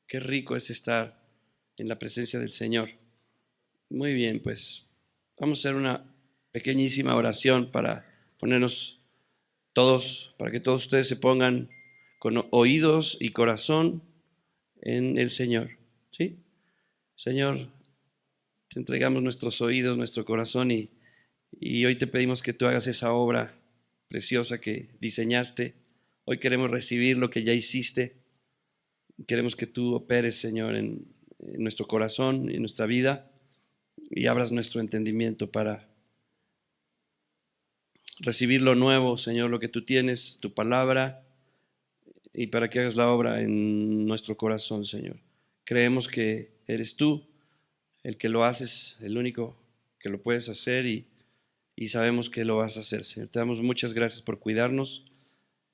Qué rico es estar en la presencia del Señor. Muy bien, pues vamos a hacer una pequeñísima oración para ponernos todos, para que todos ustedes se pongan con oídos y corazón en el Señor. ¿Sí? Señor, te entregamos nuestros oídos, nuestro corazón y hoy te pedimos que tú hagas esa obra preciosa que diseñaste. Hoy queremos recibir lo que ya hiciste. Queremos que tú operes, Señor, en nuestro corazón, en nuestra vida, y abras nuestro entendimiento para recibir lo nuevo, Señor, lo que tú tienes, tu palabra, y para que hagas la obra en nuestro corazón, Señor. Creemos que eres tú el que lo haces, el único que lo puedes hacer, y sabemos que lo vas a hacer, Señor. Te damos muchas gracias por cuidarnos,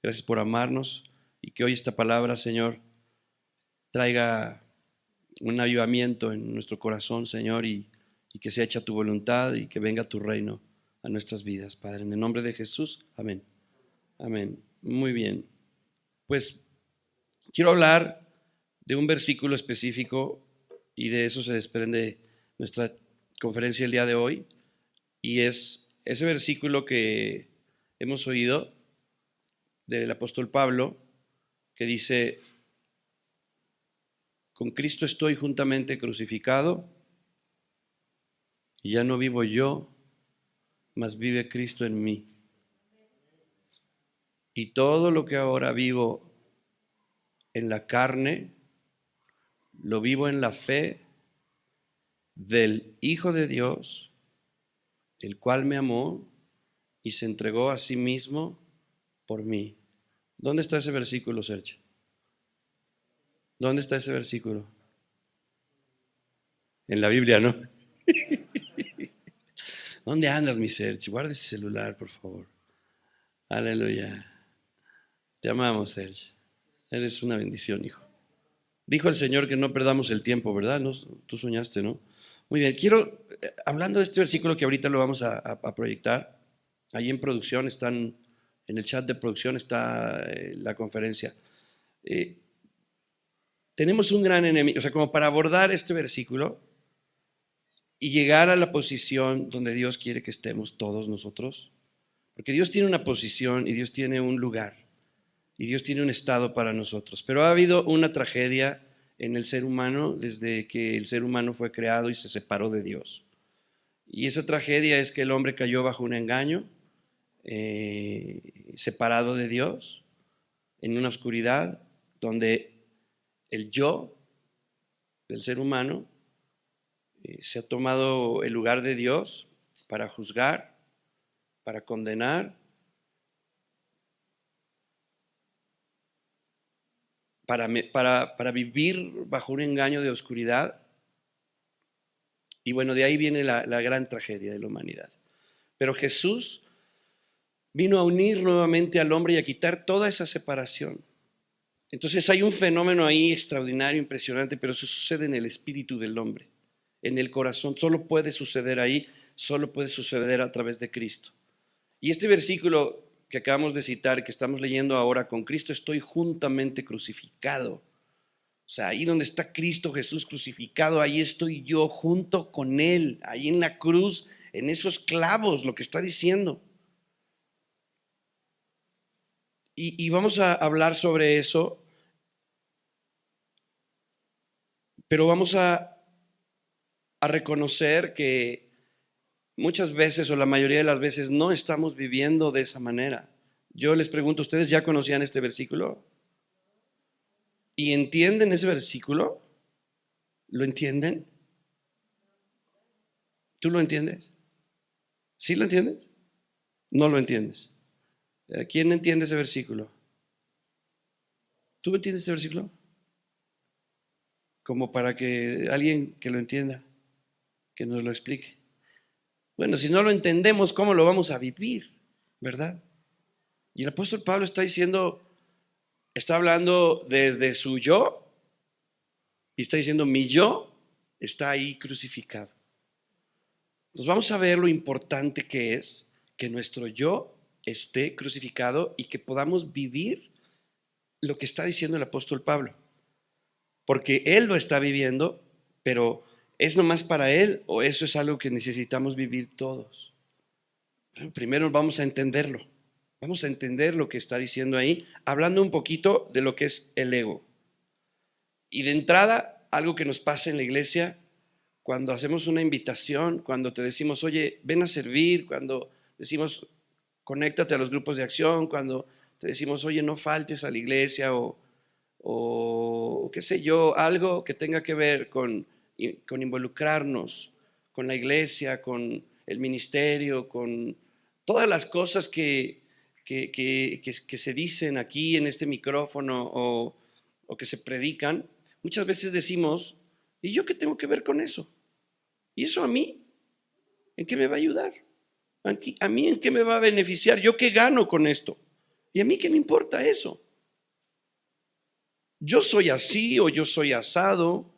gracias por amarnos, y que hoy esta palabra, Señor, traiga un avivamiento en nuestro corazón, Señor, y que sea hecha tu voluntad y que venga tu reino a nuestras vidas, Padre. En el nombre de Jesús, amén. Amén. Muy bien. Pues quiero hablar de un versículo específico y de eso se desprende nuestra conferencia el día de hoy, y es ese versículo que hemos oído del apóstol Pablo, que dice: con Cristo estoy juntamente crucificado, y ya no vivo yo, mas vive Cristo en mí. Y todo lo que ahora vivo en la carne, lo vivo en la fe del Hijo de Dios, el cual me amó y se entregó a sí mismo por mí. ¿Dónde está ese versículo, Sergio? ¿Dónde está ese versículo? En la Biblia, ¿no? ¿Dónde andas, mi Sergio? Guarda ese celular, por favor. Aleluya. Te amamos, Sergio. Eres una bendición, hijo. Dijo el Señor que no perdamos el tiempo, ¿verdad? ¿No? Tú soñaste, ¿no? Muy bien, quiero, hablando de este versículo que ahorita lo vamos a proyectar, ahí en producción están, en el chat de producción está la conferencia. Eh, Tenemos un gran enemigo, o sea, como para abordar este versículo y llegar a la posición donde Dios quiere que estemos todos nosotros, porque Dios tiene una posición y Dios tiene un lugar y Dios tiene un estado para nosotros, pero ha habido una tragedia en el ser humano desde que el ser humano fue creado y se separó de Dios. Y esa tragedia es que el hombre cayó bajo un engaño, separado de Dios, en una oscuridad donde el yo del ser humano se ha tomado el lugar de Dios para juzgar, para condenar, para vivir bajo un engaño de oscuridad. Y bueno, de ahí viene la gran tragedia de la humanidad. Pero Jesús vino a unir nuevamente al hombre y a quitar toda esa separación. Entonces hay un fenómeno ahí extraordinario, impresionante, pero eso sucede en el espíritu del hombre, en el corazón. Solo puede suceder ahí, solo puede suceder a través de Cristo. Y este versículo que acabamos de citar, que estamos leyendo ahora: con Cristo estoy juntamente crucificado. O sea, ahí donde está Cristo Jesús crucificado, ahí estoy yo junto con Él, ahí en la cruz, en esos clavos, lo que está diciendo. Y vamos a hablar sobre eso, pero vamos a reconocer que muchas veces, o la mayoría de las veces, no estamos viviendo de esa manera. Yo les pregunto, ¿ustedes ya conocían este versículo? ¿Y entienden ese versículo? ¿Lo entienden? ¿Tú lo entiendes? ¿Sí lo entiendes? ¿No lo entiendes? ¿Quién entiende ese versículo? ¿Tú entiendes ese versículo? Como para que alguien que lo entienda, que nos lo explique. Bueno, si no lo entendemos, ¿cómo lo vamos a vivir? ¿Verdad? Y el apóstol Pablo está diciendo, está hablando desde su yo, y está diciendo: mi yo está ahí crucificado. Entonces vamos a ver lo importante que es que nuestro yo esté crucificado y que podamos vivir lo que está diciendo el apóstol Pablo. porque Él lo está viviendo, pero ¿es nomás para Él o eso es algo que necesitamos vivir todos? Bueno, primero vamos a entenderlo. Vamos a entender lo que está diciendo ahí, hablando un poquito de lo que es el ego. Y de entrada, algo que nos pasa en la iglesia, cuando hacemos una invitación, cuando te decimos, oye, ven a servir, cuando decimos, conéctate a los grupos de acción, cuando te decimos, oye, no faltes a la iglesia o qué sé yo, algo que tenga que ver con involucrarnos con la iglesia, con el ministerio, con todas las cosas que se dicen aquí en este micrófono o que se predican, muchas veces decimos, ¿y yo qué tengo que ver con eso? ¿Y eso a mí? ¿En qué me va a ayudar? ¿A mí en qué me va a beneficiar? ¿Yo qué gano con esto? ¿Y a mí qué me importa eso? Yo soy así o yo soy asado.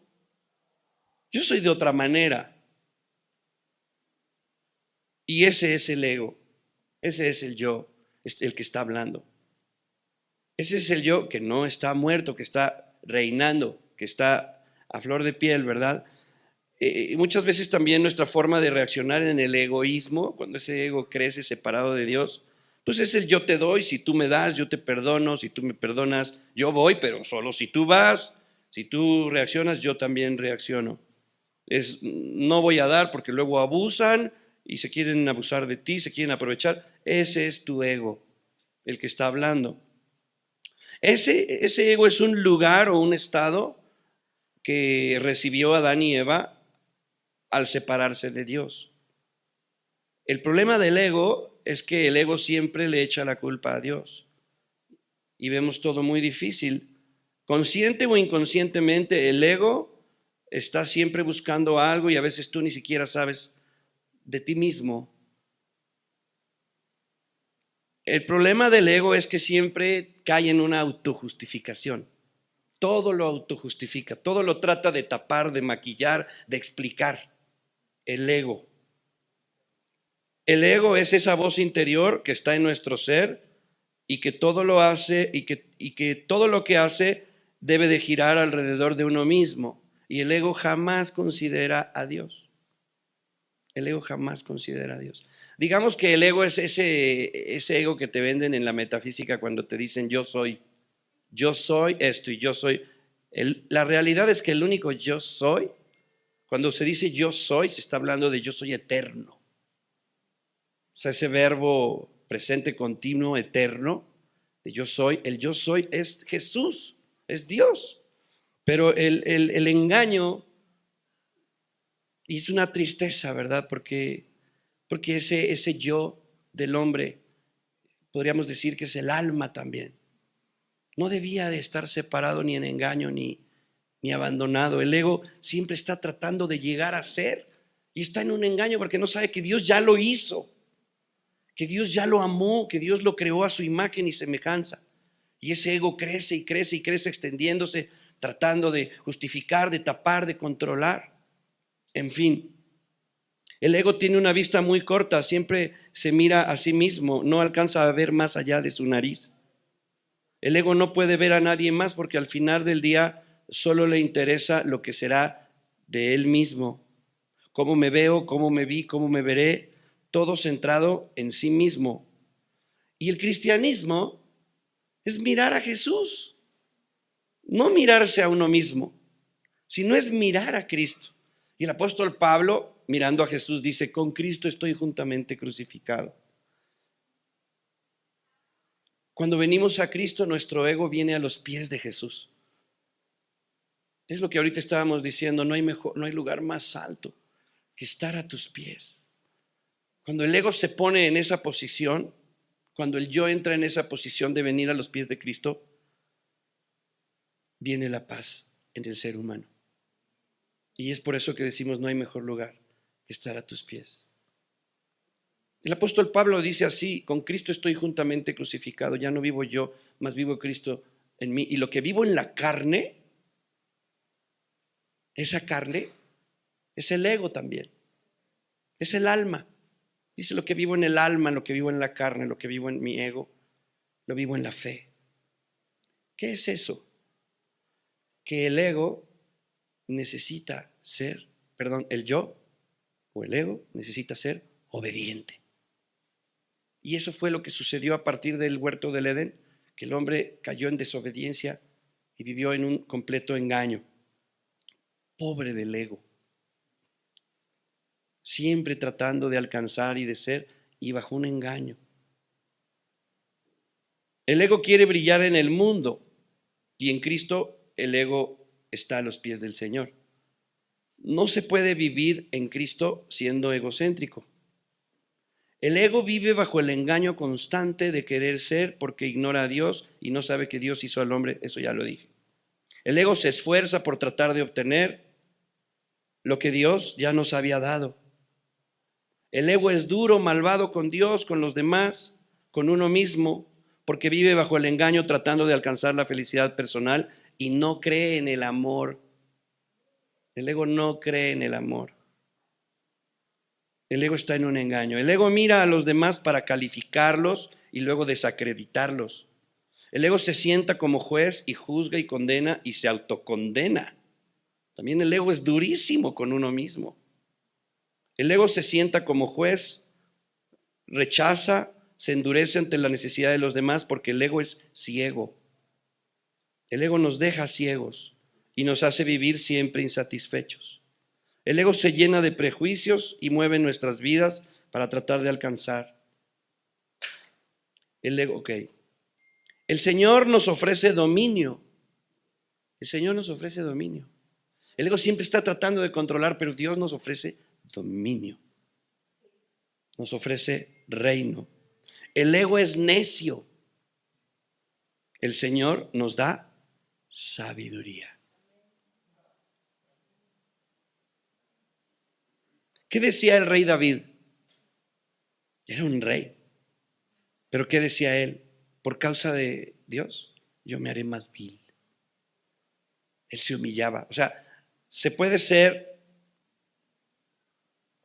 Yo soy de otra manera. Y ese es el ego. Ese es el yo, el que está hablando. Ese es el yo que no está muerto, que está reinando, que está a flor de piel, ¿verdad? Muchas veces también nuestra forma de reaccionar en el egoísmo, cuando ese ego crece separado de Dios, pues es el yo te doy, si tú me das, yo te perdono, si tú me perdonas, yo voy, pero solo si tú vas, si tú reaccionas, yo también reacciono. No voy a dar porque luego abusan y se quieren abusar de ti, se quieren aprovechar. Ese es tu ego, el que está hablando. Ese ego es un lugar o un estado que recibió Adán y Eva al separarse de Dios. El problema del ego es que el ego siempre le echa la culpa a Dios y vemos todo muy difícil. Consciente o inconscientemente, el ego está siempre buscando algo y a veces tú ni siquiera sabes de ti mismo. El problema del ego es que siempre cae en una autojustificación. Todo lo autojustifica, todo lo trata de tapar, de maquillar, de explicar. El ego. El ego es esa voz interior que está en nuestro ser y que todo lo hace y que todo lo que hace debe de girar alrededor de uno mismo. Y el ego jamás considera a Dios. El ego jamás considera a Dios. Digamos que el ego es ese ego que te venden en la metafísica cuando te dicen yo soy esto y yo soy. La realidad es que el único yo soy, cuando se dice yo soy, se está hablando de yo soy eterno. O sea, ese verbo presente continuo, eterno, de yo soy, el yo soy es Jesús, es Dios. Pero el engaño, y es una tristeza, ¿verdad? Porque ese yo del hombre, podríamos decir que es el alma también. No debía de estar separado ni en engaño ni abandonado. El ego siempre está tratando de llegar a ser y está en un engaño porque no sabe que Dios ya lo hizo, que Dios ya lo amó, que Dios lo creó a su imagen y semejanza. Y ese ego crece y crece y crece extendiéndose, tratando de justificar, de tapar, de controlar. En fin, el ego tiene una vista muy corta, siempre se mira a sí mismo, no alcanza a ver más allá de su nariz. El ego no puede ver a nadie más porque al final del día solo le interesa lo que será de él mismo. Cómo me veo, cómo me vi, cómo me veré, todo centrado en sí mismo. Y el cristianismo es mirar a Jesús, no mirarse a uno mismo, sino es mirar a Cristo. Y el apóstol Pablo, mirando a Jesús, dice, con Cristo estoy juntamente crucificado. Cuando venimos a Cristo, nuestro ego viene a los pies de Jesús. Es lo que ahorita estábamos diciendo, no hay lugar más alto que estar a tus pies. Cuando el ego se pone en esa posición, cuando el yo entra en esa posición de venir a los pies de Cristo, viene la paz en el ser humano. Y es por eso que decimos, no hay mejor lugar que estar a tus pies. El apóstol Pablo dice así, con Cristo estoy juntamente crucificado, ya no vivo yo, mas vivo Cristo en mí. Y lo que vivo en la carne, esa carne, es el ego también, es el alma. Dice lo que vivo en el alma, lo que vivo en la carne, lo que vivo en mi ego, lo vivo en la fe. ¿Qué es eso? que el ego necesita ser, el yo o el ego necesita ser obediente. Y eso fue lo que sucedió a partir del huerto del Edén, que el hombre cayó en desobediencia y vivió en un completo engaño. Pobre del ego, siempre tratando de alcanzar y de ser, y bajo un engaño. El ego quiere brillar en el mundo, y en Cristo el ego está a los pies del Señor. No se puede vivir en Cristo siendo egocéntrico. El ego vive bajo el engaño constante de querer ser porque ignora a Dios y no sabe que Dios hizo al hombre, eso ya lo dije. El ego se esfuerza por tratar de obtener lo que Dios ya nos había dado. El ego es duro, malvado con Dios, con los demás, con uno mismo, porque vive bajo el engaño tratando de alcanzar la felicidad personal y no cree en el amor. El ego no cree en el amor. El ego está en un engaño. El ego mira a los demás para calificarlos y luego desacreditarlos. El ego se sienta como juez y juzga y condena y se autocondena. También el ego es durísimo con uno mismo. El ego se sienta como juez, rechaza, se endurece ante la necesidad de los demás porque el ego es ciego. El ego nos deja ciegos y nos hace vivir siempre insatisfechos. El ego se llena de prejuicios y mueve nuestras vidas para tratar de alcanzar. El ego, El Señor nos ofrece dominio. El Señor nos ofrece dominio. El ego siempre está tratando de controlar, pero Dios nos ofrece dominio. Nos ofrece reino. El ego es necio. El Señor nos da sabiduría. ¿Qué decía el rey David? Era un rey. ¿Pero qué decía él? Por causa de Dios, yo me haré más vil. Él se humillaba. O sea, se puede ser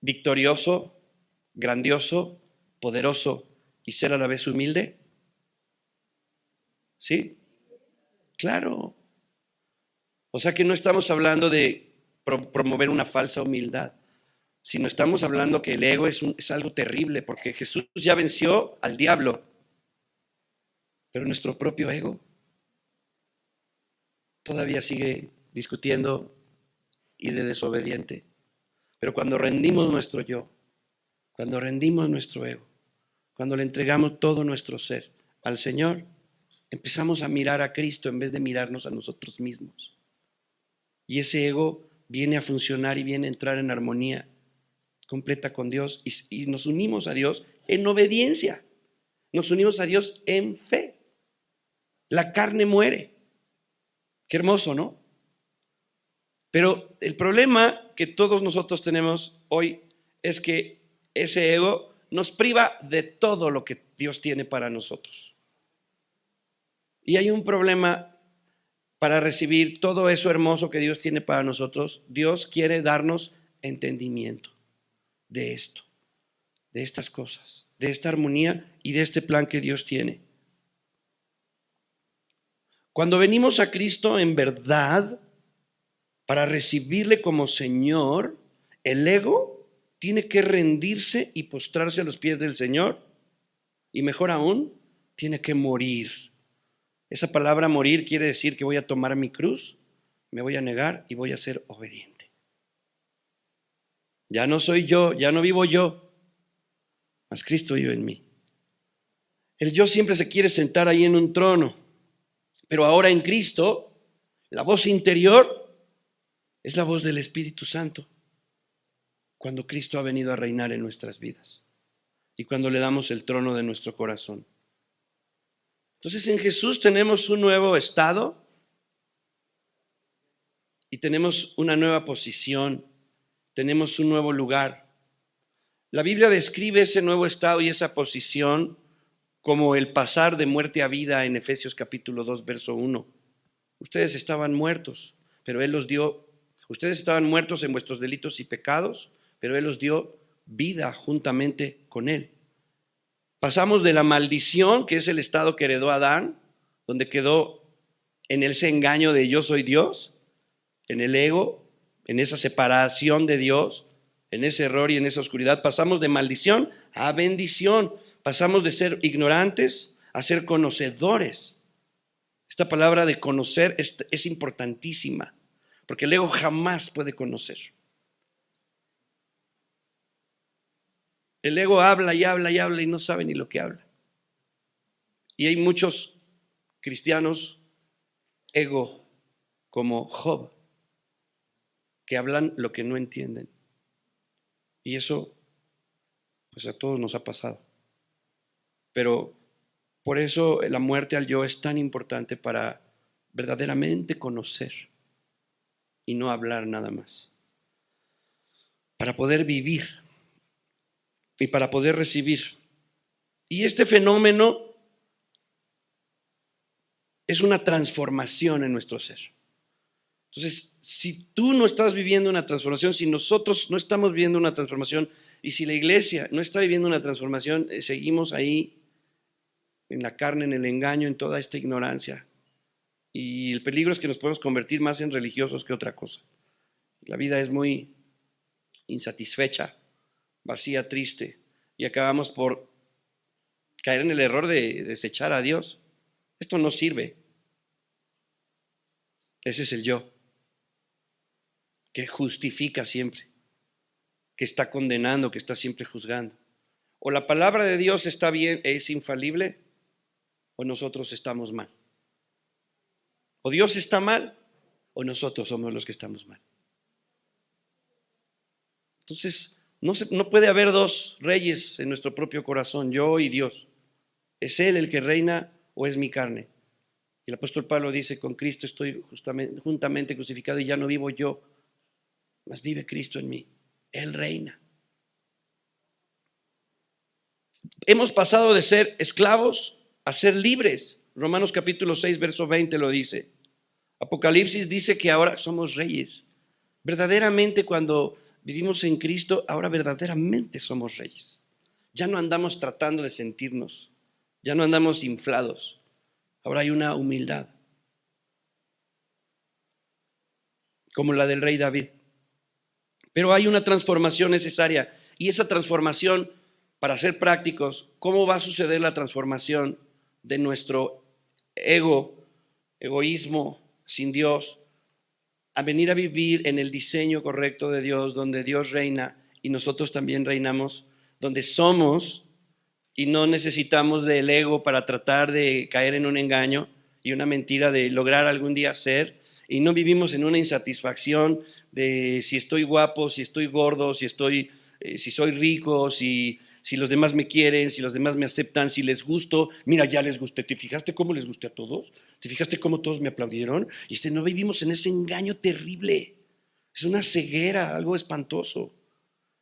victorioso, grandioso, poderoso y ser a la vez humilde. ¿Sí? Claro. O sea que no estamos hablando de promover una falsa humildad, sino estamos hablando que el ego es algo terrible, porque Jesús ya venció al diablo, pero nuestro propio ego todavía sigue discutiendo y de desobediente. Pero cuando rendimos nuestro yo, cuando rendimos nuestro ego, cuando le entregamos todo nuestro ser al Señor, empezamos a mirar a Cristo en vez de mirarnos a nosotros mismos. Y ese ego viene a funcionar y viene a entrar en armonía completa con Dios y nos unimos a Dios en obediencia. Nos unimos a Dios en fe. La carne muere. Qué hermoso, ¿no? Pero el problema que todos nosotros tenemos hoy es que ese ego nos priva de todo lo que Dios tiene para nosotros. Y hay un problema para recibir todo eso hermoso que Dios tiene para nosotros. Dios quiere darnos entendimiento de esto, de estas cosas, de esta armonía y de este plan que Dios tiene. Cuando venimos a Cristo en verdad, para recibirle como Señor, el ego tiene que rendirse y postrarse a los pies del Señor. Y mejor aún, tiene que morir. Esa palabra morir quiere decir que voy a tomar mi cruz, me voy a negar y voy a ser obediente. Ya no soy yo, ya no vivo yo, mas Cristo vive en mí. El yo siempre se quiere sentar ahí en un trono, pero ahora en Cristo, la voz interior es la voz del Espíritu Santo. Cuando Cristo ha venido a reinar en nuestras vidas y cuando le damos el trono de nuestro corazón. Entonces en Jesús tenemos un nuevo estado y tenemos una nueva posición, tenemos un nuevo lugar. La Biblia describe ese nuevo estado y esa posición como el pasar de muerte a vida en Efesios capítulo 2, verso 1. Ustedes estaban muertos, pero Él los dio. Ustedes estaban muertos en vuestros delitos y pecados, pero Él los dio vida juntamente con Él. Pasamos de la maldición, que es el estado que heredó Adán, donde quedó en ese engaño de yo soy Dios, en el ego, en esa separación de Dios, en ese error y en esa oscuridad. Pasamos de maldición a bendición. Pasamos de ser ignorantes a ser conocedores. Esta palabra de conocer es importantísima, porque el ego jamás puede conocer. El ego habla y habla y habla y no sabe ni lo que habla. Y hay muchos cristianos ego como Job que hablan lo que no entienden. Y eso pues a todos nos ha pasado. Pero por eso la muerte al yo es tan importante, para verdaderamente conocer y no hablar nada más. Para poder vivir y para poder recibir. Y este fenómeno es una transformación en nuestro ser. Entonces, si tú no estás viviendo una transformación, si nosotros no estamos viviendo una transformación, y si la iglesia no está viviendo una transformación, seguimos ahí en la carne, en el engaño, en toda esta ignorancia. Y el peligro es que nos podemos convertir más en religiosos que otra cosa. La vida es muy insatisfecha, vacía, triste, y acabamos por caer en el error de desechar a Dios. Esto no sirve. Ese es el yo, que justifica siempre, que está condenando, que está siempre juzgando. O la palabra de Dios está bien, es infalible, o nosotros estamos mal. O Dios está mal, o nosotros somos los que estamos mal. Entonces, no puede haber dos reyes en nuestro propio corazón, yo y Dios. ¿Es Él el que reina o es mi carne? Y el apóstol Pablo dice, con Cristo estoy juntamente crucificado y ya no vivo yo, mas vive Cristo en mí. Él reina. Hemos pasado de ser esclavos a ser libres. Romanos capítulo 6, verso 20 lo dice. Apocalipsis dice que ahora somos reyes. Verdaderamente, cuando vivimos en Cristo, ahora verdaderamente somos reyes. Ya no andamos tratando de sentirnos, ya no andamos inflados. Ahora hay una humildad, como la del rey David. Pero hay una transformación necesaria, y esa transformación, para ser prácticos, ¿cómo va a suceder la transformación de nuestro egoísmo sin Dios, a venir a vivir en el diseño correcto de Dios, donde Dios reina y nosotros también reinamos, donde somos y no necesitamos del ego para tratar de caer en un engaño y una mentira de lograr algún día ser, y no vivimos en una insatisfacción de si estoy guapo, si estoy gordo, si soy rico, si los demás me quieren, si los demás me aceptan, si les gusto. Mira, ya les gusté. ¿Te fijaste cómo les gusté a todos? ¿Te fijaste cómo todos me aplaudieron? Y no vivimos en ese engaño terrible. Es una ceguera, algo espantoso.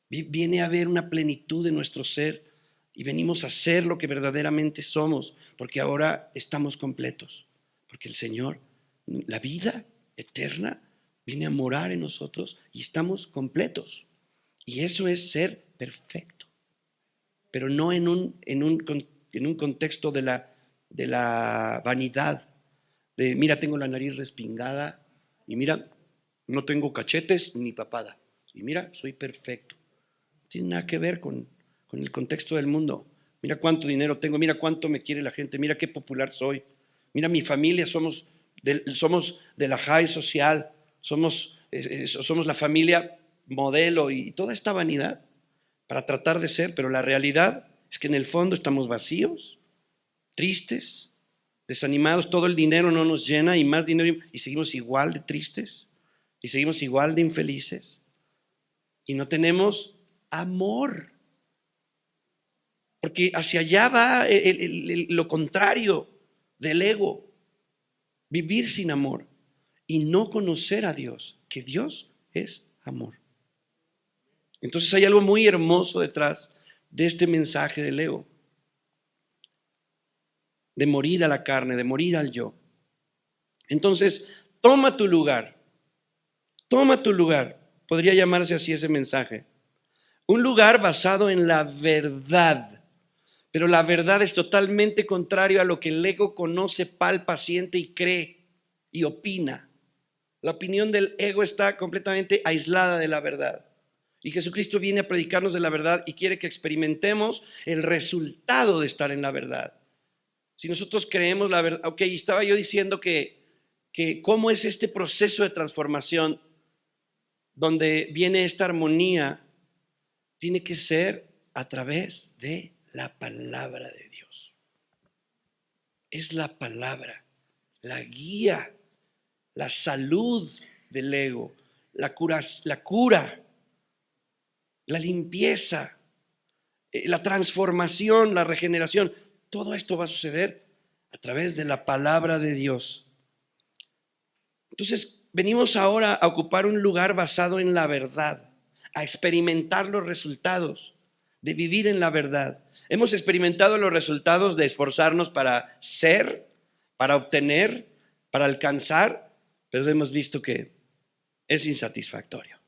Viene a haber una plenitud de nuestro ser y venimos a ser lo que verdaderamente somos, porque ahora estamos completos. Porque el Señor, la vida eterna, viene a morar en nosotros y estamos completos. Y eso es ser perfecto. Pero no en un contexto de la vanidad, de mira, tengo la nariz respingada, y mira, no tengo cachetes ni papada, y mira, soy perfecto. No tiene nada que ver con el contexto del mundo. Mira cuánto dinero tengo, mira cuánto me quiere la gente, mira qué popular soy, mira mi familia, somos de la high social, somos la familia modelo, y toda esta vanidad para tratar de ser, pero la realidad es que en el fondo estamos vacíos, tristes, desanimados, todo el dinero no nos llena, y más dinero, y seguimos igual de tristes, y seguimos igual de infelices, y no tenemos amor, porque hacia allá va lo contrario del ego, vivir sin amor y no conocer a Dios, que Dios es amor. Entonces hay algo muy hermoso detrás de este mensaje del ego, de morir a la carne, de morir al yo. Entonces, toma tu lugar, podría llamarse así ese mensaje. Un lugar basado en la verdad, pero la verdad es totalmente contrario a lo que el ego conoce, palpa, siente y cree. y opina. La opinión del ego está completamente aislada de la verdad. Y Jesucristo viene a predicarnos de la verdad y quiere que experimentemos el resultado de estar en la verdad. Si nosotros creemos la verdad, ok, estaba yo diciendo que cómo es este proceso de transformación donde viene esta armonía, tiene que ser a través de la palabra de Dios. Es la palabra, la guía, la salud del ego, la cura, la limpieza, la transformación, la regeneración. Todo esto va a suceder a través de la palabra de Dios. Entonces, venimos ahora a ocupar un lugar basado en la verdad, a experimentar los resultados de vivir en la verdad. Hemos experimentado los resultados de esforzarnos para ser, para obtener, para alcanzar, pero hemos visto que es insatisfactorio.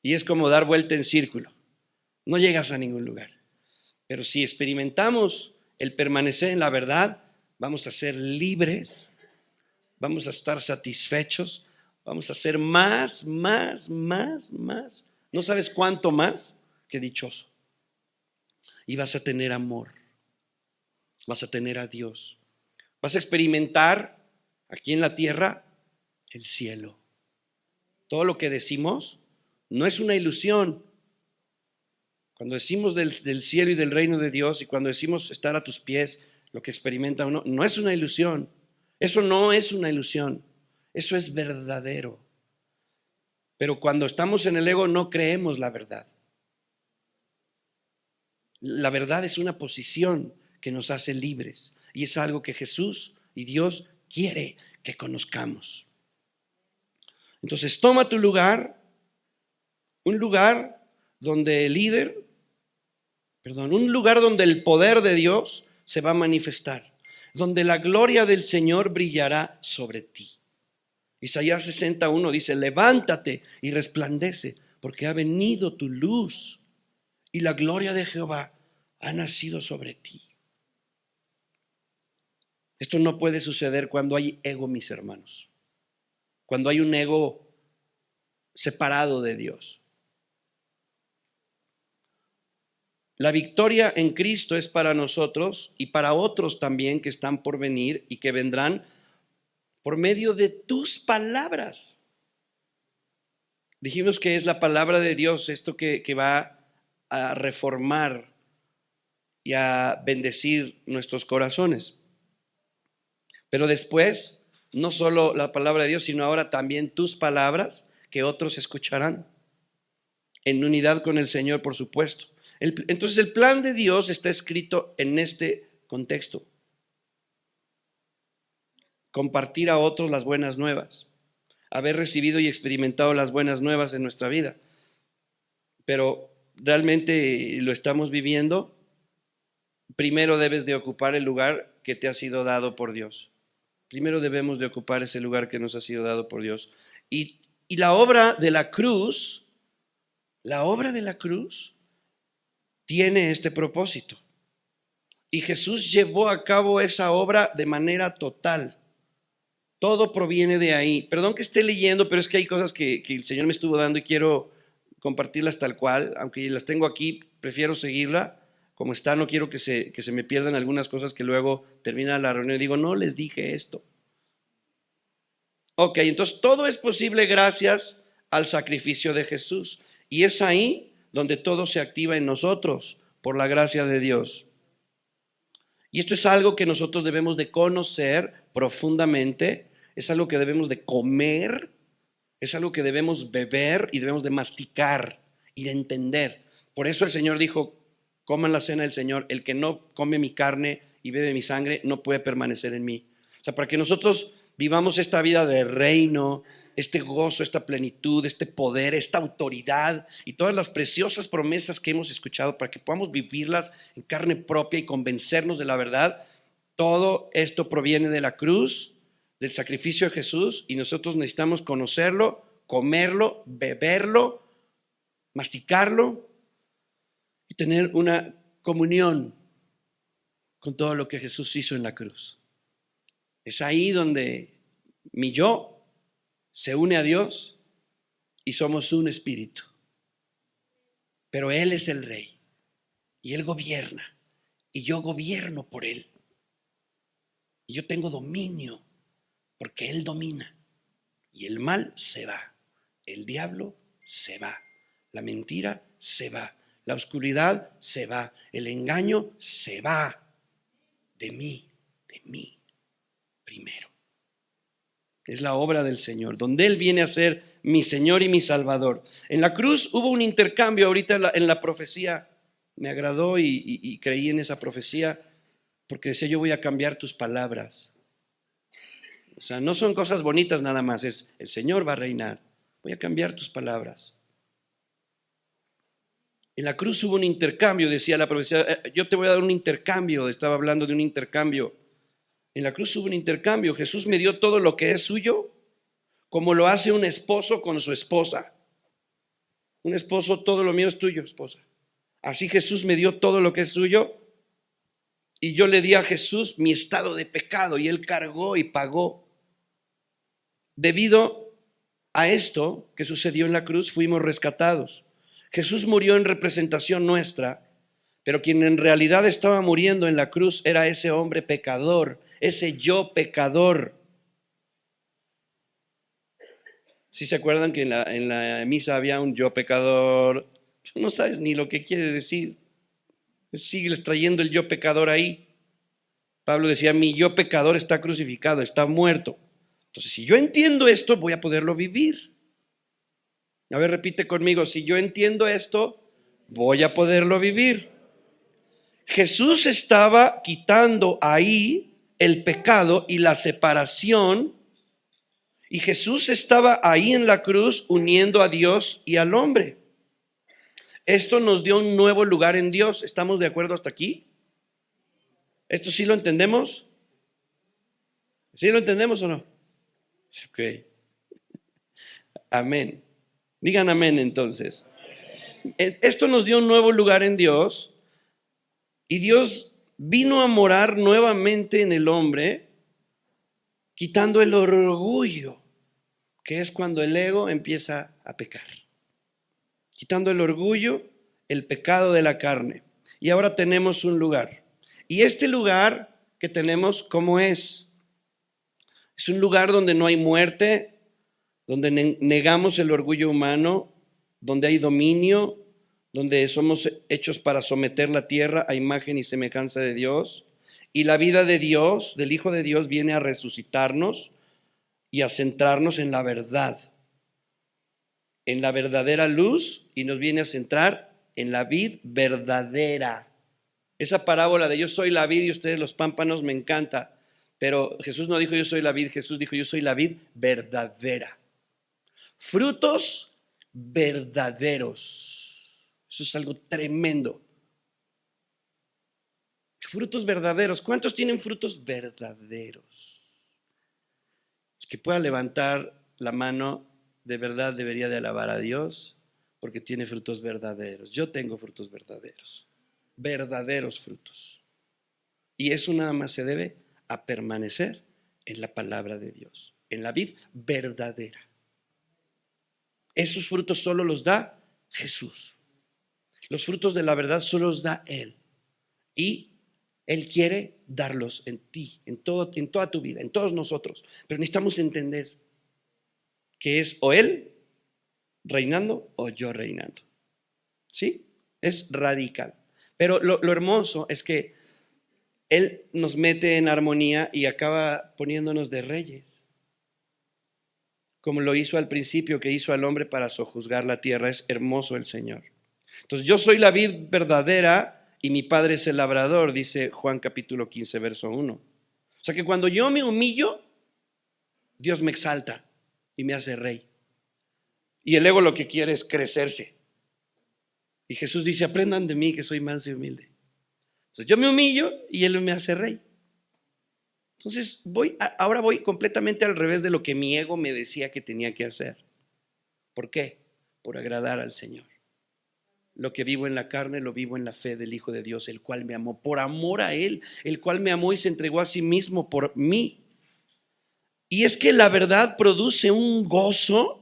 Y es como dar vuelta en círculo. No llegas a ningún lugar. Pero si experimentamos el permanecer en la verdad, vamos a ser libres, vamos a estar satisfechos, vamos a ser más. No sabes cuánto más que dichoso. Y vas a tener amor, vas a tener a Dios, vas a experimentar aquí en la tierra el cielo. Todo lo que decimos no es una ilusión. Cuando decimos del cielo y del reino de Dios y cuando decimos estar a tus pies, lo que experimenta uno, no es una ilusión. Eso no es una ilusión. Eso es verdadero. Pero cuando estamos en el ego no creemos la verdad. La verdad es una posición que nos hace libres y es algo que Jesús y Dios quiere que conozcamos. Entonces toma tu lugar, un lugar donde un lugar donde el poder de Dios se va a manifestar, donde la gloria del Señor brillará sobre ti. Isaías 61 dice: levántate y resplandece, porque ha venido tu luz y la gloria de Jehová ha nacido sobre ti. Esto no puede suceder cuando hay ego, mis hermanos, cuando hay un ego separado de Dios. La victoria en Cristo es para nosotros y para otros también que están por venir y que vendrán por medio de tus palabras. Dijimos que es la palabra de Dios, esto que va a reformar y a bendecir nuestros corazones. Pero después, no solo la palabra de Dios, sino ahora también tus palabras que otros escucharán, en unidad con el Señor, por supuesto. Entonces el plan de Dios está escrito en este contexto. Compartir a otros las buenas nuevas, haber recibido y experimentado las buenas nuevas en nuestra vida. Pero realmente lo estamos viviendo. Primero debes de ocupar el lugar que te ha sido dado por Dios. Primero debemos de ocupar ese lugar que nos ha sido dado por Dios. Y la obra de la cruz tiene este propósito. Y Jesús llevó a cabo esa obra de manera total. Todo proviene de ahí. Perdón que esté leyendo, pero es que hay cosas que el Señor me estuvo dando y quiero compartirlas tal cual. Aunque las tengo aquí, prefiero seguirla como está. No quiero que se me pierdan algunas cosas que luego termina la reunión y digo, no les dije esto. Ok, entonces todo es posible gracias al sacrificio de Jesús. Y es ahí donde todo se activa en nosotros por la gracia de Dios. Y esto es algo que nosotros debemos de conocer profundamente, es algo que debemos de comer, es algo que debemos beber y debemos de masticar y de entender. Por eso el Señor dijo, coman la cena del Señor, el que no come mi carne y bebe mi sangre no puede permanecer en mí. O sea, para que nosotros vivamos esta vida de reino, este gozo, esta plenitud, este poder, esta autoridad y todas las preciosas promesas que hemos escuchado para que podamos vivirlas en carne propia y convencernos de la verdad. Todo esto proviene de la cruz, del sacrificio de Jesús y nosotros necesitamos conocerlo, comerlo, beberlo, masticarlo y tener una comunión con todo lo que Jesús hizo en la cruz. Es ahí donde Mi yo se une a Dios y somos un espíritu. Pero Él es el rey y Él gobierna y yo gobierno por Él. Y yo tengo dominio porque Él domina. Y el mal se va, el diablo se va, la mentira se va, la oscuridad se va, el engaño se va de mí primero. Es la obra del Señor, donde Él viene a ser mi Señor y mi Salvador. En la cruz hubo un intercambio ahorita en la profecía. Me agradó y creí en esa profecía porque decía, yo voy a cambiar tus palabras. O sea, no son cosas bonitas nada más, es el Señor va a reinar. Voy a cambiar tus palabras. En la cruz hubo un intercambio, decía la profecía, yo te voy a dar un intercambio, estaba hablando de un intercambio. En la cruz hubo un intercambio, Jesús me dio todo lo que es suyo, como lo hace un esposo con su esposa. Un esposo, todo lo mío es tuyo, esposa. Así Jesús me dio todo lo que es suyo y yo le di a Jesús mi estado de pecado y Él cargó y pagó. Debido a esto que sucedió en la cruz, fuimos rescatados. Jesús murió en representación nuestra, pero quien en realidad estaba muriendo en la cruz era ese hombre pecador, ese yo pecador. ¿Sí se acuerdan que en la misa había un yo pecador? No sabes ni lo que quiere decir. Sigues trayendo el yo pecador ahí. Pablo decía, mi yo pecador está crucificado, está muerto. Entonces, si yo entiendo esto, voy a poderlo vivir. A ver, repite conmigo, si yo entiendo esto, voy a poderlo vivir. Jesús estaba quitando ahí el pecado y la separación, y Jesús estaba ahí en la cruz uniendo a Dios y al hombre. Esto nos dio un nuevo lugar en Dios. ¿Estamos de acuerdo hasta aquí? ¿Esto sí lo entendemos? ¿Sí lo entendemos o no? Ok. Amén. Digan amén entonces. Esto nos dio un nuevo lugar en Dios y Dios vino a morar nuevamente en el hombre, quitando el orgullo, que es cuando el ego empieza a pecar. Quitando el orgullo, el pecado de la carne. Y ahora tenemos un lugar. Y este lugar que tenemos, ¿cómo es? Es un lugar donde no hay muerte, donde negamos el orgullo humano, donde hay dominio, donde somos hechos para someter la tierra a imagen y semejanza de Dios. Y la vida de Dios, del Hijo de Dios, viene a resucitarnos y a centrarnos en la verdad, en la verdadera luz, y nos viene a centrar en la vid verdadera. Esa parábola de yo soy la vid y ustedes los pámpanos me encanta, pero Jesús no dijo yo soy la vid, Jesús dijo yo soy la vid verdadera. Frutos verdaderos. Eso es algo tremendo. Frutos verdaderos. ¿Cuántos tienen frutos verdaderos? El que pueda levantar la mano de verdad debería de alabar a Dios porque tiene frutos verdaderos. Yo tengo frutos verdaderos. Verdaderos frutos. Y eso nada más se debe a permanecer en la palabra de Dios, en la vid verdadera. Esos frutos solo los da Jesús. Los frutos de la verdad solo los da Él. Y Él quiere darlos en ti, en toda tu vida, en todos nosotros. Pero necesitamos entender que es o Él reinando o yo reinando. ¿Sí? Es radical. Pero lo hermoso es que Él nos mete en armonía y acaba poniéndonos de reyes. Como lo hizo al principio, que hizo al hombre para sojuzgar la tierra. Es hermoso el Señor. Entonces yo soy la vid verdadera y mi Padre es el labrador, dice Juan capítulo 15, verso 1. O sea que cuando yo me humillo, Dios me exalta y me hace rey. Y el ego lo que quiere es crecerse. Y Jesús dice, aprendan de mí que soy manso y humilde. Entonces yo me humillo y Él me hace rey. Entonces ahora voy completamente al revés de lo que mi ego me decía que tenía que hacer. ¿Por qué? Por agradar al Señor. Lo que vivo en la carne lo vivo en la fe del Hijo de Dios, el cual me amó, por amor a Él, el cual me amó y se entregó a sí mismo por mí. Y es que la verdad produce un gozo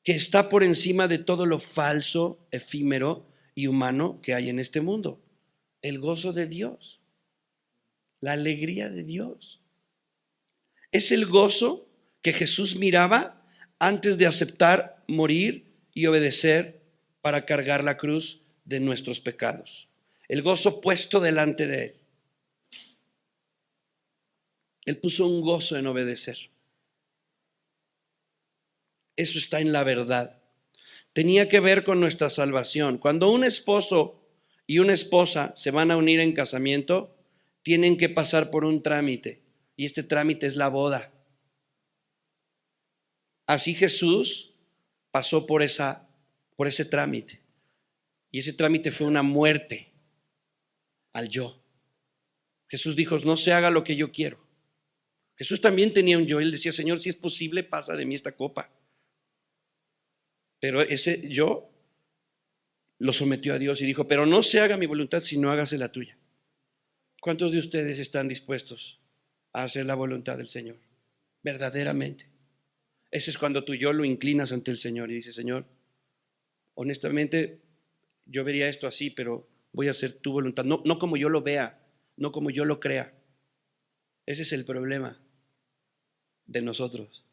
que está por encima de todo lo falso, efímero y humano que hay en este mundo. El gozo de Dios, la alegría de Dios. Es el gozo que Jesús miraba antes de aceptar morir y obedecer para cargar la cruz de nuestros pecados. El gozo puesto delante de Él. Él puso un gozo en obedecer. Eso está en la verdad. Tenía que ver con nuestra salvación. Cuando un esposo y una esposa se van a unir en casamiento, tienen que pasar por un trámite. Y este trámite es la boda. Así Jesús pasó por ese trámite. Y ese trámite fue una muerte al yo. Jesús dijo, no se haga lo que yo quiero. Jesús también tenía un yo. Él decía, Señor, si es posible, pasa de mí esta copa. Pero ese yo lo sometió a Dios y dijo, pero no se haga mi voluntad, sino hágase la tuya. ¿Cuántos de ustedes están dispuestos a hacer la voluntad del Señor? Verdaderamente. Eso es cuando tú yo lo inclinas ante el Señor y dices, Señor, honestamente yo vería esto así, pero voy a hacer tu voluntad. No como yo lo vea, no como yo lo crea. Ese es el problema de nosotros,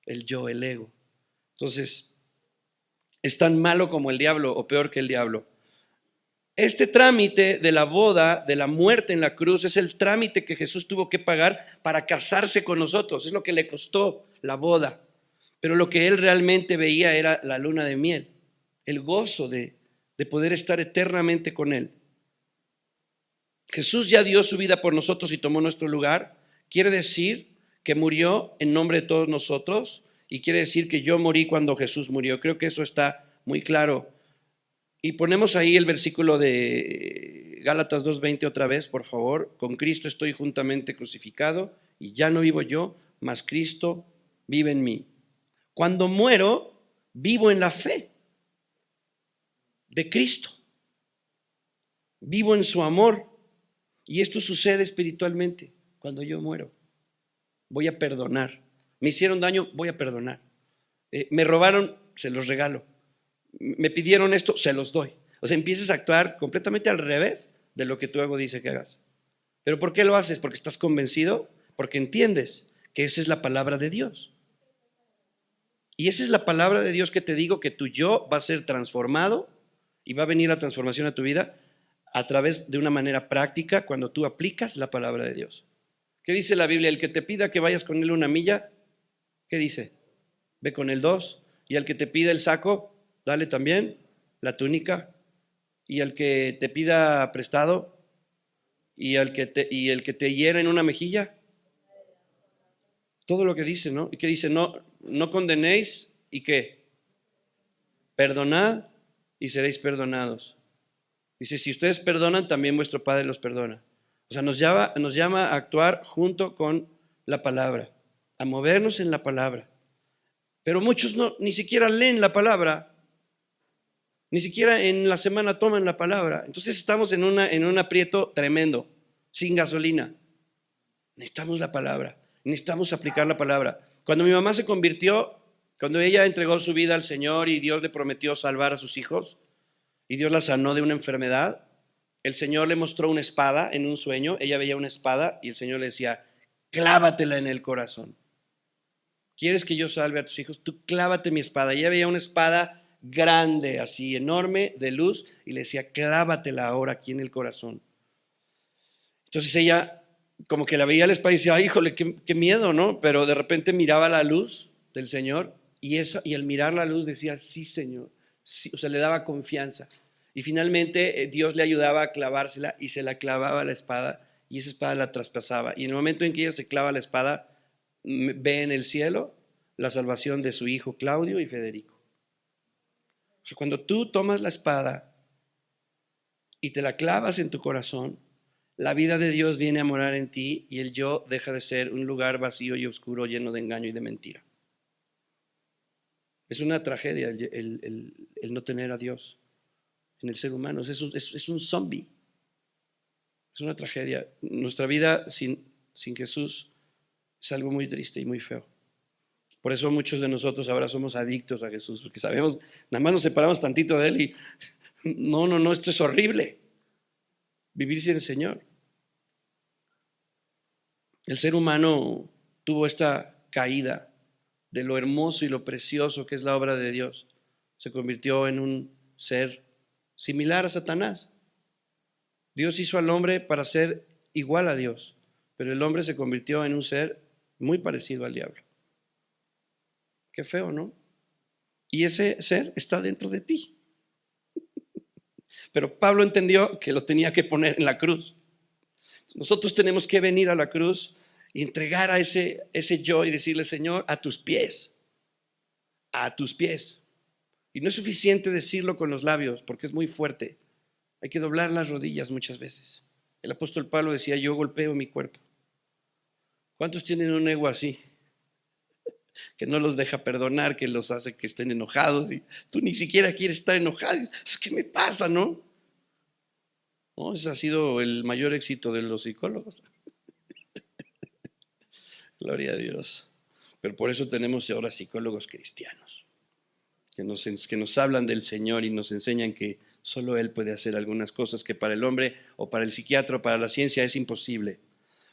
el yo, el ego. Entonces, es tan malo como el diablo o peor que el diablo. Este trámite de la boda, de la muerte en la cruz, es el trámite que Jesús tuvo que pagar para casarse con nosotros. Es lo que le costó la boda. Pero lo que él realmente veía era la luna de miel, el gozo de poder estar eternamente con él. Jesús ya dio su vida por nosotros y tomó nuestro lugar. Quiere decir que murió en nombre de todos nosotros y quiere decir que yo morí cuando Jesús murió. Creo que eso está muy claro. Y ponemos ahí el versículo de Gálatas 2:20 otra vez, por favor. Con Cristo estoy juntamente crucificado y ya no vivo yo, mas Cristo vive en mí. Cuando muero, vivo en la fe de Cristo. Vivo en su amor. Y esto sucede espiritualmente cuando yo muero. Voy a perdonar. Me hicieron daño, voy a perdonar. Me robaron, se los regalo. Me pidieron esto, se los doy. O sea, empiezas a actuar completamente al revés de lo que tu ego dice que hagas. ¿Pero por qué lo haces? Porque estás convencido, porque entiendes que esa es la palabra de Dios. Y esa es la palabra de Dios que te digo que tu yo va a ser transformado y va a venir la transformación a tu vida a través de una manera práctica cuando tú aplicas la palabra de Dios. ¿Qué dice la Biblia? El que te pida que vayas con él 1 milla, ¿qué dice? Ve con él 2. Y al que te pida el saco, dale también la túnica. Y al que te pida prestado, y el que te hiera en una mejilla. Todo lo que dice, ¿no? Y que dice, no condenéis, ¿y qué? Perdonad y seréis perdonados. Dice, si ustedes perdonan, también vuestro Padre los perdona. O sea, nos llama a actuar junto con la palabra, a movernos en la palabra. Pero muchos ni siquiera leen la palabra, ni siquiera en la semana toman la palabra. Entonces estamos en un aprieto tremendo, sin gasolina. Necesitamos la palabra, necesitamos aplicar la palabra. Cuando mi mamá se convirtió, cuando ella entregó su vida al Señor y Dios le prometió salvar a sus hijos, y Dios la sanó de una enfermedad, el Señor le mostró una espada en un sueño. Ella veía una espada y el Señor le decía, clávatela en el corazón. ¿Quieres que yo salve a tus hijos? Tú clávate mi espada. Ella veía una espada grande, así enorme, de luz, y le decía, clávatela ahora aquí en el corazón. Entonces ella como que la veía la espada y decía, ay, híjole, qué miedo, ¿no? Pero de repente miraba la luz del Señor y al mirar la luz decía, sí, Señor. Sí, o sea, le daba confianza. Y finalmente Dios le ayudaba a clavársela y se la clavaba la espada y esa espada la traspasaba. Y en el momento en que ella se clava la espada, ve en el cielo la salvación de su hijo Claudio y Federico. O sea, cuando tú tomas la espada y te la clavas en tu corazón, la vida de Dios viene a morar en ti y el yo deja de ser un lugar vacío y oscuro lleno de engaño y de mentira. Es una tragedia el no tener a Dios en el ser humano. Es un zombie. Es una tragedia. Nuestra vida sin Jesús Es algo muy triste y muy feo. Por eso muchos de nosotros ahora somos adictos a Jesús, porque sabemos, nada más nos separamos tantito de Él y no, esto es horrible. Vivir sin el Señor. El ser humano tuvo esta caída de lo hermoso y lo precioso que es la obra de Dios. Se convirtió en un ser similar a Satanás. Dios hizo al hombre para ser igual a Dios, pero el hombre se convirtió en un ser muy parecido al diablo. Qué feo, ¿no? Y ese ser está dentro de ti. Pero Pablo entendió que lo tenía que poner en la cruz. Nosotros tenemos que venir a la cruz y entregar a ese yo y decirle: Señor, a tus pies. A tus pies. Y no es suficiente decirlo con los labios porque es muy fuerte. Hay que doblar las rodillas muchas veces. El apóstol Pablo decía: yo golpeo mi cuerpo. ¿Cuántos tienen un ego así? Que no los deja perdonar, que los hace que estén enojados y tú ni siquiera quieres estar enojado. ¿Qué me pasa, no? No, ese ha sido el mayor éxito de los psicólogos. Gloria a Dios. Pero por eso tenemos ahora psicólogos cristianos que nos hablan del Señor y nos enseñan que solo Él puede hacer algunas cosas que para el hombre o para el psiquiatra o para la ciencia es imposible.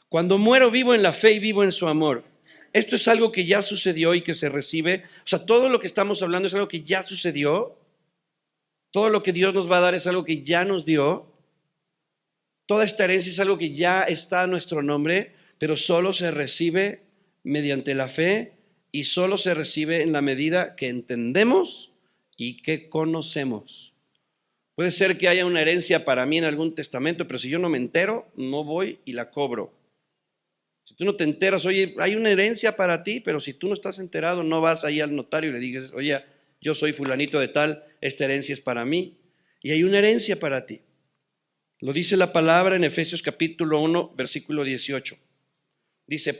Cuando muero, vivo en la fe y vivo en su amor. Esto es algo que ya sucedió y que se recibe. O sea, todo lo que estamos hablando es algo que ya sucedió. Todo lo que Dios nos va a dar es algo que ya nos dio. Toda esta herencia es algo que ya está a nuestro nombre, pero solo se recibe mediante la fe y solo se recibe en la medida que entendemos y que conocemos. Puede ser que haya una herencia para mí en algún testamento, pero si yo no me entero, no voy y la cobro. Si tú no te enteras, oye, hay una herencia para ti, pero si tú no estás enterado, no vas ahí al notario y le dices: oye, yo soy fulanito de tal, esta herencia es para mí. Y hay una herencia para ti. Lo dice la palabra en Efesios capítulo 1, versículo 18. Dice,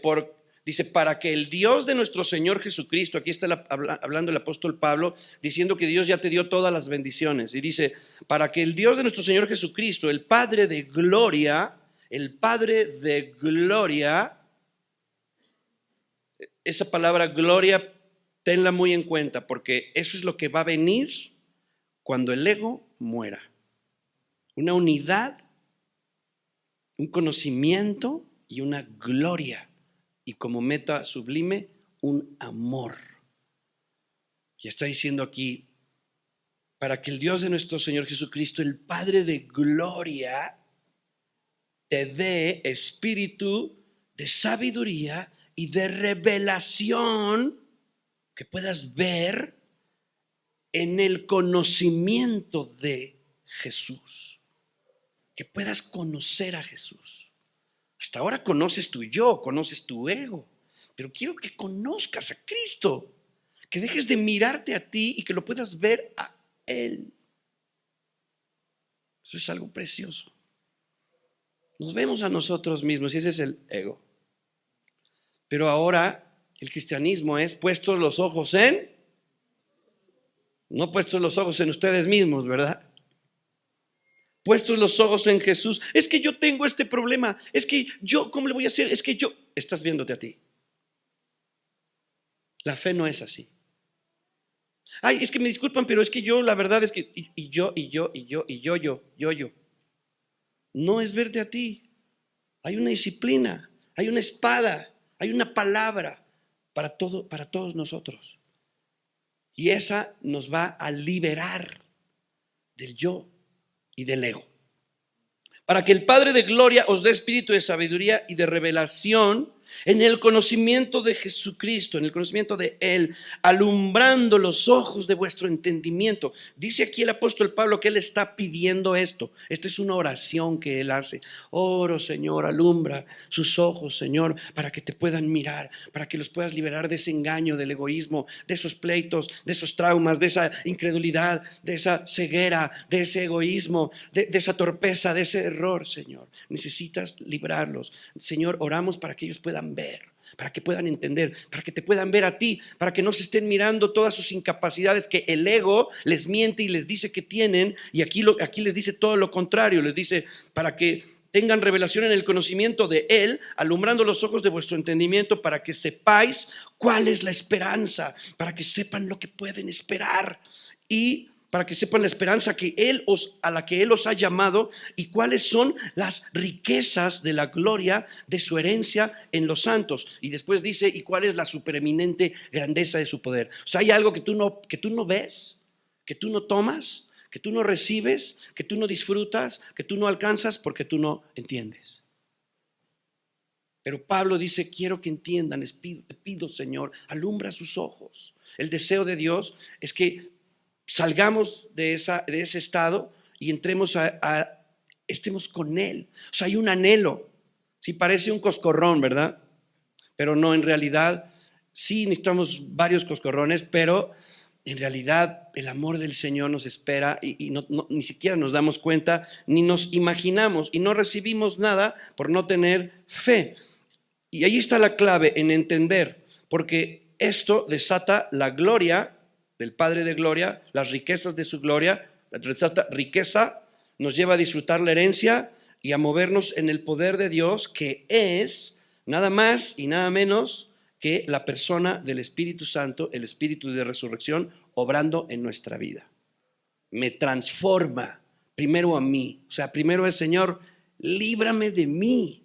para que el Dios de nuestro Señor Jesucristo, aquí está hablando el apóstol Pablo, diciendo que Dios ya te dio todas las bendiciones. Y dice, para que el Dios de nuestro Señor Jesucristo, el Padre de gloria, esa palabra gloria, tenla muy en cuenta, porque eso es lo que va a venir cuando el ego muera. Una unidad, un conocimiento y una gloria. Y como meta sublime, un amor. Y está diciendo aquí, para que el Dios de nuestro Señor Jesucristo, el Padre de gloria, te dé espíritu de sabiduría y de revelación, que puedas ver en el conocimiento de Jesús. Que puedas conocer a Jesús. Hasta ahora conoces tu yo, conoces tu ego, pero quiero que conozcas a Cristo, que dejes de mirarte a ti y que lo puedas ver a Él. Eso es algo precioso. Nos vemos a nosotros mismos y ese es el ego. Pero ahora el cristianismo es puestos los ojos no puestos los ojos en ustedes mismos, ¿verdad? Puestos los ojos en Jesús. Es que yo tengo este problema. Es que yo, ¿cómo le voy a hacer? Es que yo, estás viéndote a ti. La fe no es así. Ay, es que me disculpan, pero es que yo, la verdad es que, yo. No es verte a ti. Hay una disciplina, hay una espada, hay una palabra para todos nosotros. Y esa nos va a liberar del yo y del ego. Para que el Padre de gloria os dé espíritu de sabiduría y de revelación en el conocimiento de Jesucristo, en el conocimiento de Él, alumbrando los ojos de vuestro entendimiento. Dice aquí el apóstol Pablo que Él está pidiendo esto. Esta es una oración que Él hace. Oro, Señor, alumbra sus ojos, Señor, para que te puedan mirar, para que los puedas liberar de ese engaño, del egoísmo, de esos pleitos, de esos traumas, de esa incredulidad, de esa ceguera, de ese egoísmo, de esa torpeza, de ese error, Señor. Necesitas librarlos. Señor, oramos para que ellos puedan ver, para que puedan entender, para que te puedan ver a ti, para que no se estén mirando todas sus incapacidades que el ego les miente y les dice que tienen, y aquí les dice todo lo contrario, les dice para que tengan revelación en el conocimiento de Él, alumbrando los ojos de vuestro entendimiento para que sepáis cuál es la esperanza, para que sepan lo que pueden esperar y para que sepan la esperanza a la que Él os ha llamado y cuáles son las riquezas de la gloria de su herencia en los santos. Y después dice, y cuál es la supereminente grandeza de su poder. O sea, hay algo que tú no ves, que tú no tomas, que tú no recibes, que tú no disfrutas, que tú no alcanzas porque tú no entiendes. Pero Pablo dice, quiero que entiendan, te pido, Señor, alumbra sus ojos. El deseo de Dios es que salgamos de ese estado y entremos estemos con Él. O sea, hay un anhelo. Sí, parece un coscorrón, ¿verdad? Pero no, en realidad, sí necesitamos varios coscorrones, pero en realidad el amor del Señor nos espera y ni siquiera nos damos cuenta, ni nos imaginamos y no recibimos nada por no tener fe. Y ahí está la clave en entender, porque esto desata la gloria del Padre de gloria, las riquezas de su gloria, la riqueza nos lleva a disfrutar la herencia y a movernos en el poder de Dios, que es nada más y nada menos que la persona del Espíritu Santo, el Espíritu de resurrección, obrando en nuestra vida. Me transforma primero a mí, o sea, primero es Señor, líbrame de mí.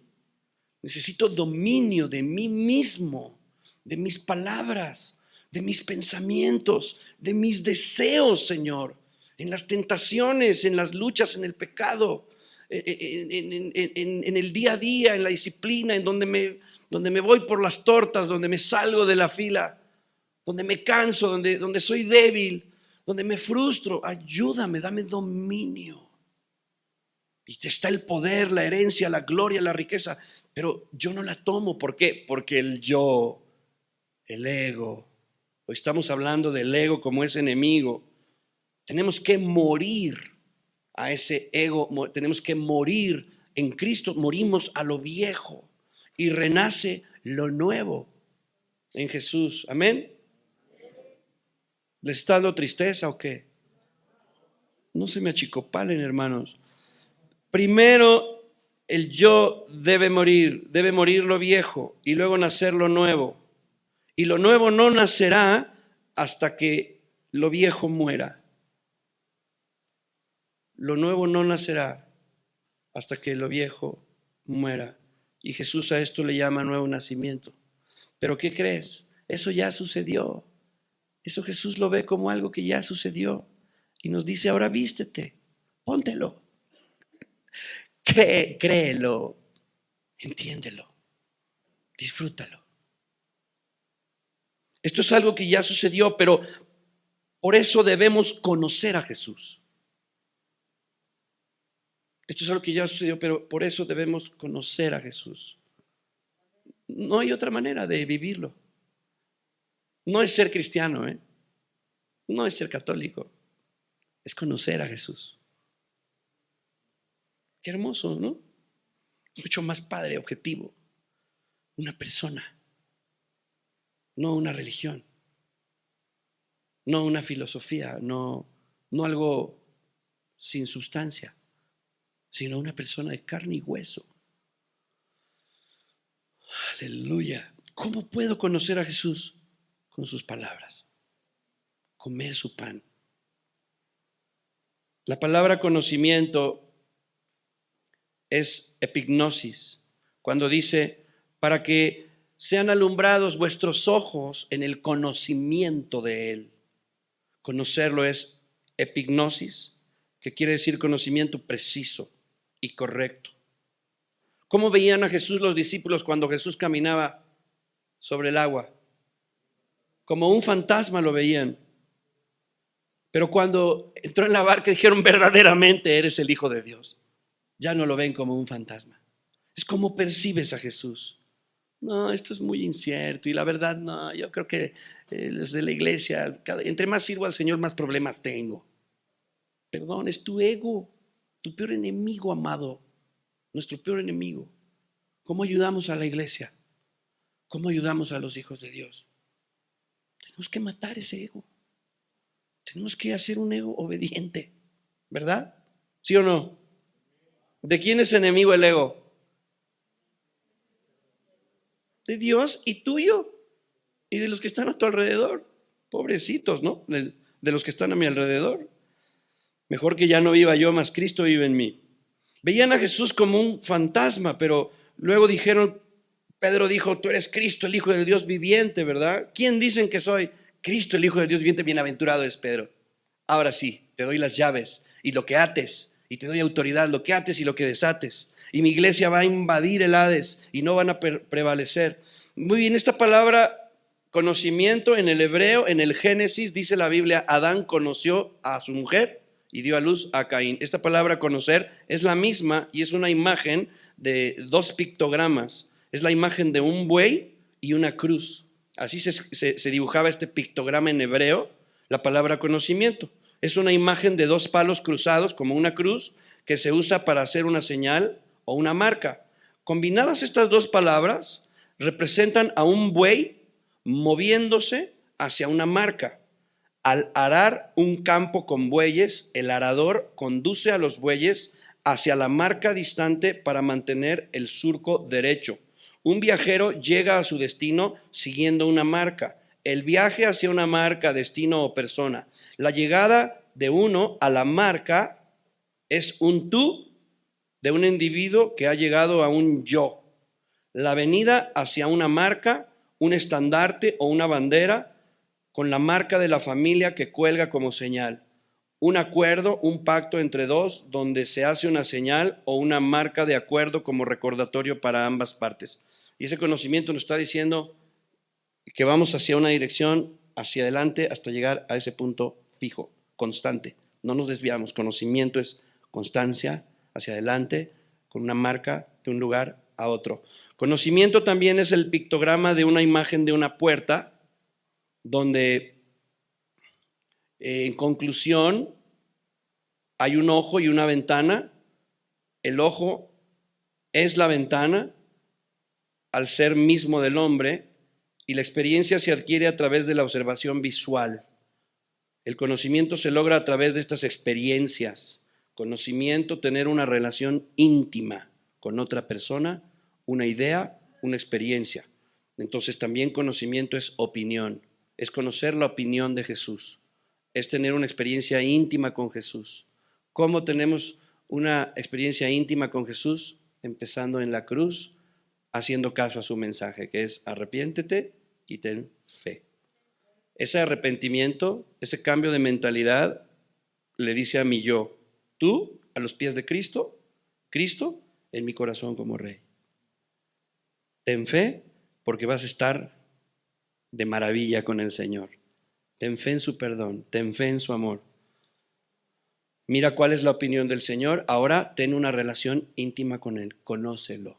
Necesito dominio de mí mismo, de mis palabras, de mis pensamientos, de mis deseos, Señor, en las tentaciones, en las luchas, en el pecado, en el día a día, en la disciplina, en donde me voy por las tortas, donde me salgo de la fila, donde me canso, donde soy débil, donde me frustro. Ayúdame, dame dominio. Y te está el poder, la herencia, la gloria, la riqueza, pero yo no la tomo. ¿Por qué? Porque el yo, el ego, hoy estamos hablando del ego como ese enemigo. Tenemos que morir a ese ego, tenemos que morir en Cristo, morimos a lo viejo y renace lo nuevo en Jesús. Amén. ¿Les está dando tristeza o qué? No se me achicopalen, hermanos. Primero, el yo debe morir lo viejo y luego nacer lo nuevo. Y lo nuevo no nacerá hasta que lo viejo muera. Lo nuevo no nacerá hasta que lo viejo muera. Y Jesús a esto le llama nuevo nacimiento. ¿Pero qué crees? Eso ya sucedió. Eso Jesús lo ve como algo que ya sucedió. Y nos dice, ahora vístete, póntelo. Créelo, entiéndelo, disfrútalo. Esto es algo que ya sucedió, pero por eso debemos conocer a Jesús. Esto es algo que ya sucedió, pero por eso debemos conocer a Jesús. No hay otra manera de vivirlo. No es ser cristiano, no es ser católico, es conocer a Jesús. Qué hermoso, ¿no? Mucho más padre, objetivo. Una persona, no una religión, no una filosofía, no algo sin sustancia, sino una persona de carne y hueso. Aleluya. ¿Cómo puedo conocer a Jesús? Con sus palabras, comer su pan. La palabra conocimiento es epignosis, cuando dice, para que sean alumbrados vuestros ojos en el conocimiento de Él. Conocerlo es epignosis, que quiere decir conocimiento preciso y correcto. ¿Cómo veían a Jesús los discípulos cuando Jesús caminaba sobre el agua? Como un fantasma lo veían. Pero cuando entró en la barca dijeron, verdaderamente eres el Hijo de Dios. Ya no lo ven como un fantasma. Es como percibes a Jesús. No, esto es muy incierto y la verdad no, yo creo que los de la iglesia, entre más sirvo al Señor, más problemas tengo. Perdón, es tu ego, tu peor enemigo, amado, nuestro peor enemigo. ¿Cómo ayudamos a la iglesia? ¿Cómo ayudamos a los hijos de Dios? Tenemos que matar ese ego. Tenemos que hacer un ego obediente, ¿verdad? ¿Sí o no? ¿De quién es enemigo el ego? De Dios y tuyo y de los que están a tu alrededor. Pobrecitos, ¿no? De los que están a mi alrededor. Mejor que ya no viva yo, más Cristo vive en mí. Veían a Jesús como un fantasma, pero luego dijeron, Pedro dijo, tú eres Cristo, el Hijo de Dios viviente, ¿verdad? ¿Quién dicen que soy? Cristo, el Hijo de Dios viviente, bienaventurado eres Pedro. Ahora sí, te doy las llaves y lo que ates, y te doy autoridad, lo que ates y lo que desates. Y mi iglesia va a invadir el Hades y no van a prevalecer. Muy bien, esta palabra conocimiento en el hebreo, en el Génesis, dice la Biblia, Adán conoció a su mujer y dio a luz a Caín. Esta palabra conocer es la misma y es una imagen de dos pictogramas. Es la imagen de un buey y una cruz. Así se dibujaba este pictograma en hebreo, la palabra conocimiento. Es una imagen de dos palos cruzados como una cruz que se usa para hacer una señal o una marca. Combinadas estas dos palabras representan a un buey moviéndose hacia una marca. Al arar un campo con bueyes, el arador conduce a los bueyes hacia la marca distante para mantener el surco derecho. Un viajero llega a su destino siguiendo una marca. El viaje hacia una marca, destino o persona. La llegada de uno a la marca es un tú de un individuo que ha llegado a un yo. La venida hacia una marca, un estandarte o una bandera con la marca de la familia que cuelga como señal. Un acuerdo, un pacto entre dos donde se hace una señal o una marca de acuerdo como recordatorio para ambas partes. Y ese conocimiento nos está diciendo que vamos hacia una dirección, hacia adelante, hasta llegar a ese punto fijo, constante. No nos desviamos. Conocimiento es constancia hacia adelante, con una marca de un lugar a otro. Conocimiento también es el pictograma de una imagen de una puerta, donde en conclusión hay un ojo y una ventana. El ojo es la ventana al ser mismo del hombre y la experiencia se adquiere a través de la observación visual. El conocimiento se logra a través de estas experiencias. Conocimiento, tener una relación íntima con otra persona, una idea, una experiencia. Entonces también conocimiento es opinión, es conocer la opinión de Jesús, es tener una experiencia íntima con Jesús. ¿Cómo tenemos una experiencia íntima con Jesús? Empezando en la cruz, haciendo caso a su mensaje, que es arrepiéntete y ten fe. Ese arrepentimiento, ese cambio de mentalidad, le dice a mi yo, tú a los pies de Cristo, Cristo en mi corazón como Rey. Ten fe porque vas a estar de maravilla con el Señor. Ten fe en su perdón, ten fe en su amor. Mira cuál es la opinión del Señor, ahora ten una relación íntima con Él, conócelo.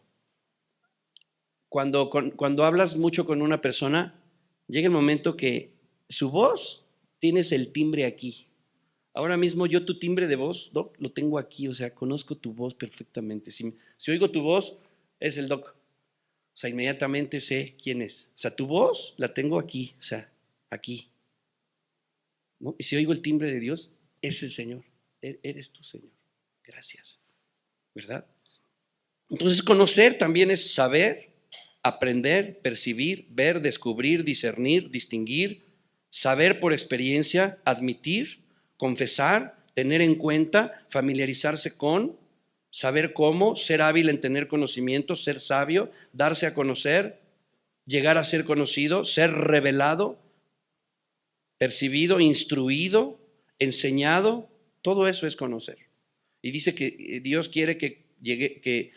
Cuando hablas mucho con una persona, llega el momento que su voz, tienes el timbre aquí. Ahora mismo yo tu timbre de voz, Doc, lo tengo aquí, o sea, conozco tu voz perfectamente. Si oigo tu voz, es el Doc. O sea, inmediatamente sé quién es. O sea, tu voz la tengo aquí, o sea, aquí. ¿No? Y si oigo el timbre de Dios, es el Señor. Eres tú, Señor. Gracias. ¿Verdad? Entonces, conocer también es saber, aprender, percibir, ver, descubrir, discernir, distinguir, saber por experiencia, admitir, confesar, tener en cuenta, familiarizarse con, saber cómo, ser hábil en tener conocimiento, ser sabio, darse a conocer, llegar a ser conocido, ser revelado, percibido, instruido, enseñado, todo eso es conocer. Y dice que Dios quiere que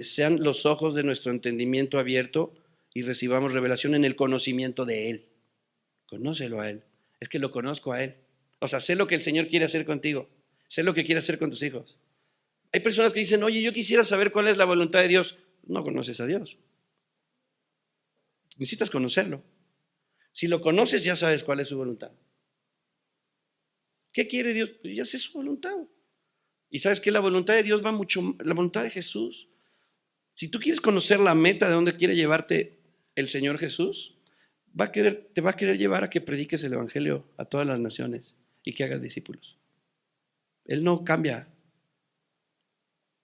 sean los ojos de nuestro entendimiento abierto y recibamos revelación en el conocimiento de Él. Conócelo a Él. Es que lo conozco a Él. O sea, sé lo que el Señor quiere hacer contigo. Sé lo que quiere hacer con tus hijos. Hay personas que dicen, oye, yo quisiera saber cuál es la voluntad de Dios. No conoces a Dios. Necesitas conocerlo. Si lo conoces, ya sabes cuál es su voluntad. ¿Qué quiere Dios? Ya sé su voluntad. Y sabes que la voluntad de Dios va mucho, la voluntad de Jesús. Si tú quieres conocer la meta de dónde quiere llevarte el Señor Jesús, te va a querer llevar a que prediques el Evangelio a todas las naciones y que hagas discípulos. Él no cambia.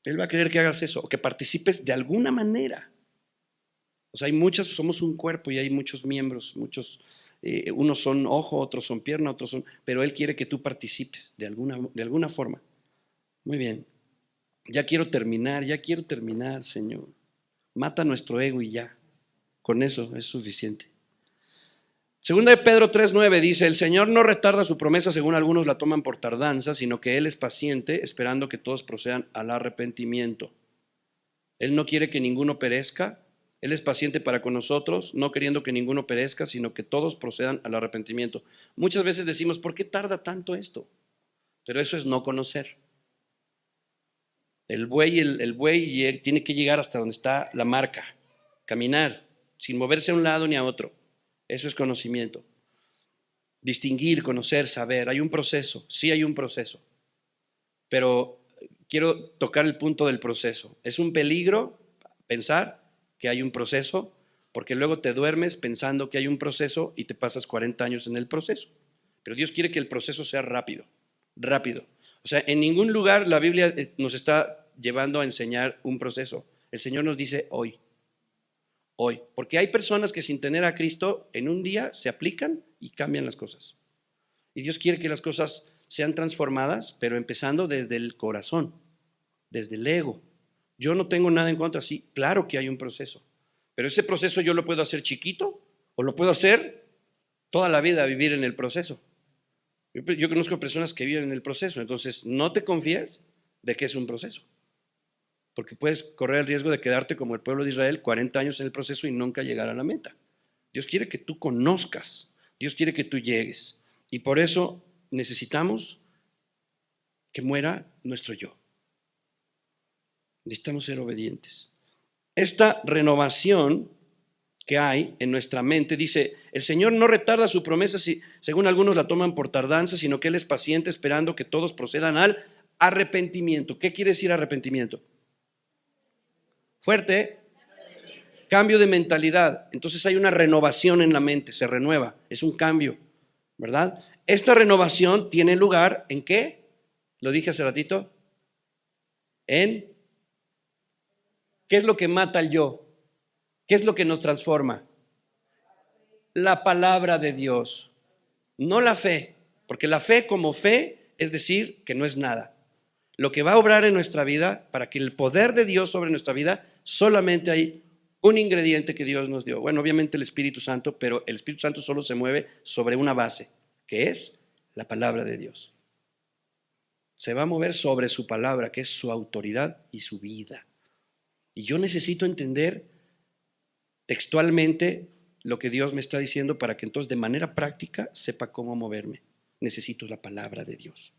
Él va a querer que hagas eso, o que participes de alguna manera. O sea, somos un cuerpo y hay muchos miembros, unos son ojo, otros son pierna, pero Él quiere que tú participes de alguna forma. Muy bien. Ya quiero terminar, Señor. Mata nuestro ego y ya. Con eso es suficiente. Segunda de Pedro 3:9 dice: el Señor no retarda su promesa, según algunos la toman por tardanza, sino que Él es paciente, esperando que todos procedan al arrepentimiento. Él no quiere que ninguno perezca. Él es paciente para con nosotros, no queriendo que ninguno perezca, sino que todos procedan al arrepentimiento. Muchas veces decimos: ¿por qué tarda tanto esto? Pero eso es no conocer. El buey tiene que llegar hasta donde está la marca, caminar, sin moverse a un lado ni a otro. Eso es conocimiento. Distinguir, conocer, saber. Hay un proceso, sí hay un proceso. Pero quiero tocar el punto del proceso. Es un peligro pensar que hay un proceso, porque luego te duermes pensando que hay un proceso y te pasas 40 años en el proceso. Pero Dios quiere que el proceso sea rápido, rápido. O sea, en ningún lugar la Biblia nos está llevando a enseñar un proceso. El Señor nos dice hoy. Porque hay personas que sin tener a Cristo en un día se aplican y cambian las cosas. Y Dios quiere que las cosas sean transformadas, pero empezando desde el corazón, desde el ego. Yo no tengo nada en contra, sí, claro que hay un proceso, pero ese proceso yo lo puedo hacer chiquito o lo puedo hacer toda la vida, vivir en el proceso. Yo conozco personas que viven en el proceso, entonces no te confíes de que es un proceso, porque puedes correr el riesgo de quedarte como el pueblo de Israel 40 años en el proceso y nunca llegar a la meta. Dios quiere que tú conozcas, Dios quiere que tú llegues, y por eso necesitamos que muera nuestro yo. Necesitamos ser obedientes. Esta renovación que hay en nuestra mente, dice: el Señor no retarda su promesa, según algunos la toman por tardanza, sino que Él es paciente, esperando que todos procedan al arrepentimiento. ¿Qué quiere decir arrepentimiento? Fuerte. Cambio de mentalidad. Entonces hay una renovación en la mente, se renueva, es un cambio, ¿verdad? Esta renovación tiene lugar ¿en qué? Lo dije hace ratito. ¿Qué es lo que mata al yo? ¿Qué es lo que nos transforma? La palabra de Dios, no la fe, porque la fe como fe es decir que no es nada. Lo que va a obrar en nuestra vida, para que el poder de Dios sobre nuestra vida, solamente hay un ingrediente que Dios nos dio. Bueno, obviamente el Espíritu Santo, pero el Espíritu Santo solo se mueve sobre una base, que es la palabra de Dios. Se va a mover sobre su palabra, que es su autoridad y su vida. Y yo necesito entender textualmente lo que Dios me está diciendo para que entonces de manera práctica sepa cómo moverme. Necesito la palabra de Dios.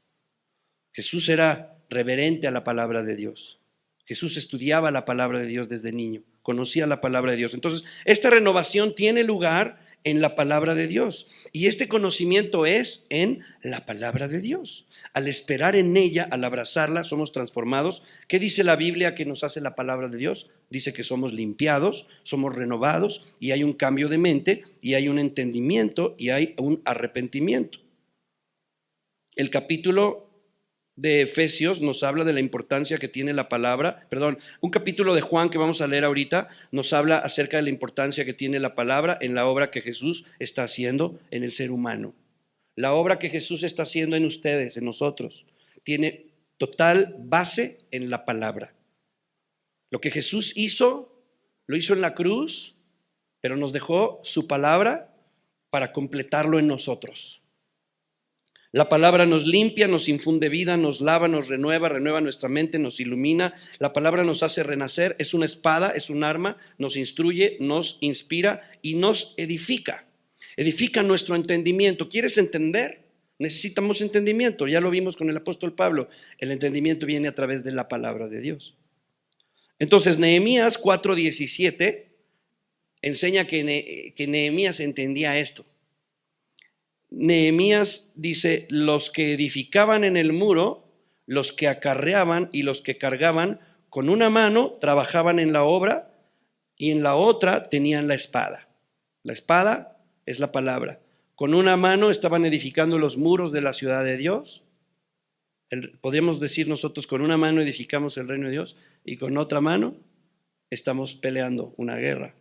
Jesús era reverente a la palabra de Dios. Jesús estudiaba la palabra de Dios desde niño, conocía la palabra de Dios. Entonces, esta renovación tiene lugar en la palabra de Dios. Y este conocimiento es en la palabra de Dios. Al esperar en ella, al abrazarla, somos transformados. ¿Qué dice la Biblia que nos hace la palabra de Dios? Dice que somos limpiados, somos renovados y hay un cambio de mente y hay un entendimiento y hay un arrepentimiento. El capítulo de Efesios nos habla de la importancia que tiene la palabra, un capítulo de Juan que vamos a leer ahorita nos habla acerca de la importancia que tiene la palabra en la obra que Jesús está haciendo en el ser humano. La obra que Jesús está haciendo en ustedes, en nosotros, tiene total base en la palabra. Lo que Jesús hizo, lo hizo en la cruz, pero nos dejó su palabra para completarlo en nosotros. La palabra nos limpia, nos infunde vida, nos lava, nos renueva nuestra mente, nos ilumina. La palabra nos hace renacer, es una espada, es un arma, nos instruye, nos inspira y nos edifica. Edifica nuestro entendimiento. ¿Quieres entender? Necesitamos entendimiento. Ya lo vimos con el apóstol Pablo. El entendimiento viene a través de la palabra de Dios. Entonces, Nehemías 4:17 enseña que Nehemías entendía esto. Nehemías dice: los que edificaban en el muro, los que acarreaban y los que cargaban, con una mano trabajaban en la obra y en la otra tenían la espada. La espada es la palabra. Con una mano estaban edificando los muros de la ciudad de Dios. Podríamos decir nosotros, con una mano edificamos el reino de Dios y con otra mano estamos peleando una guerra.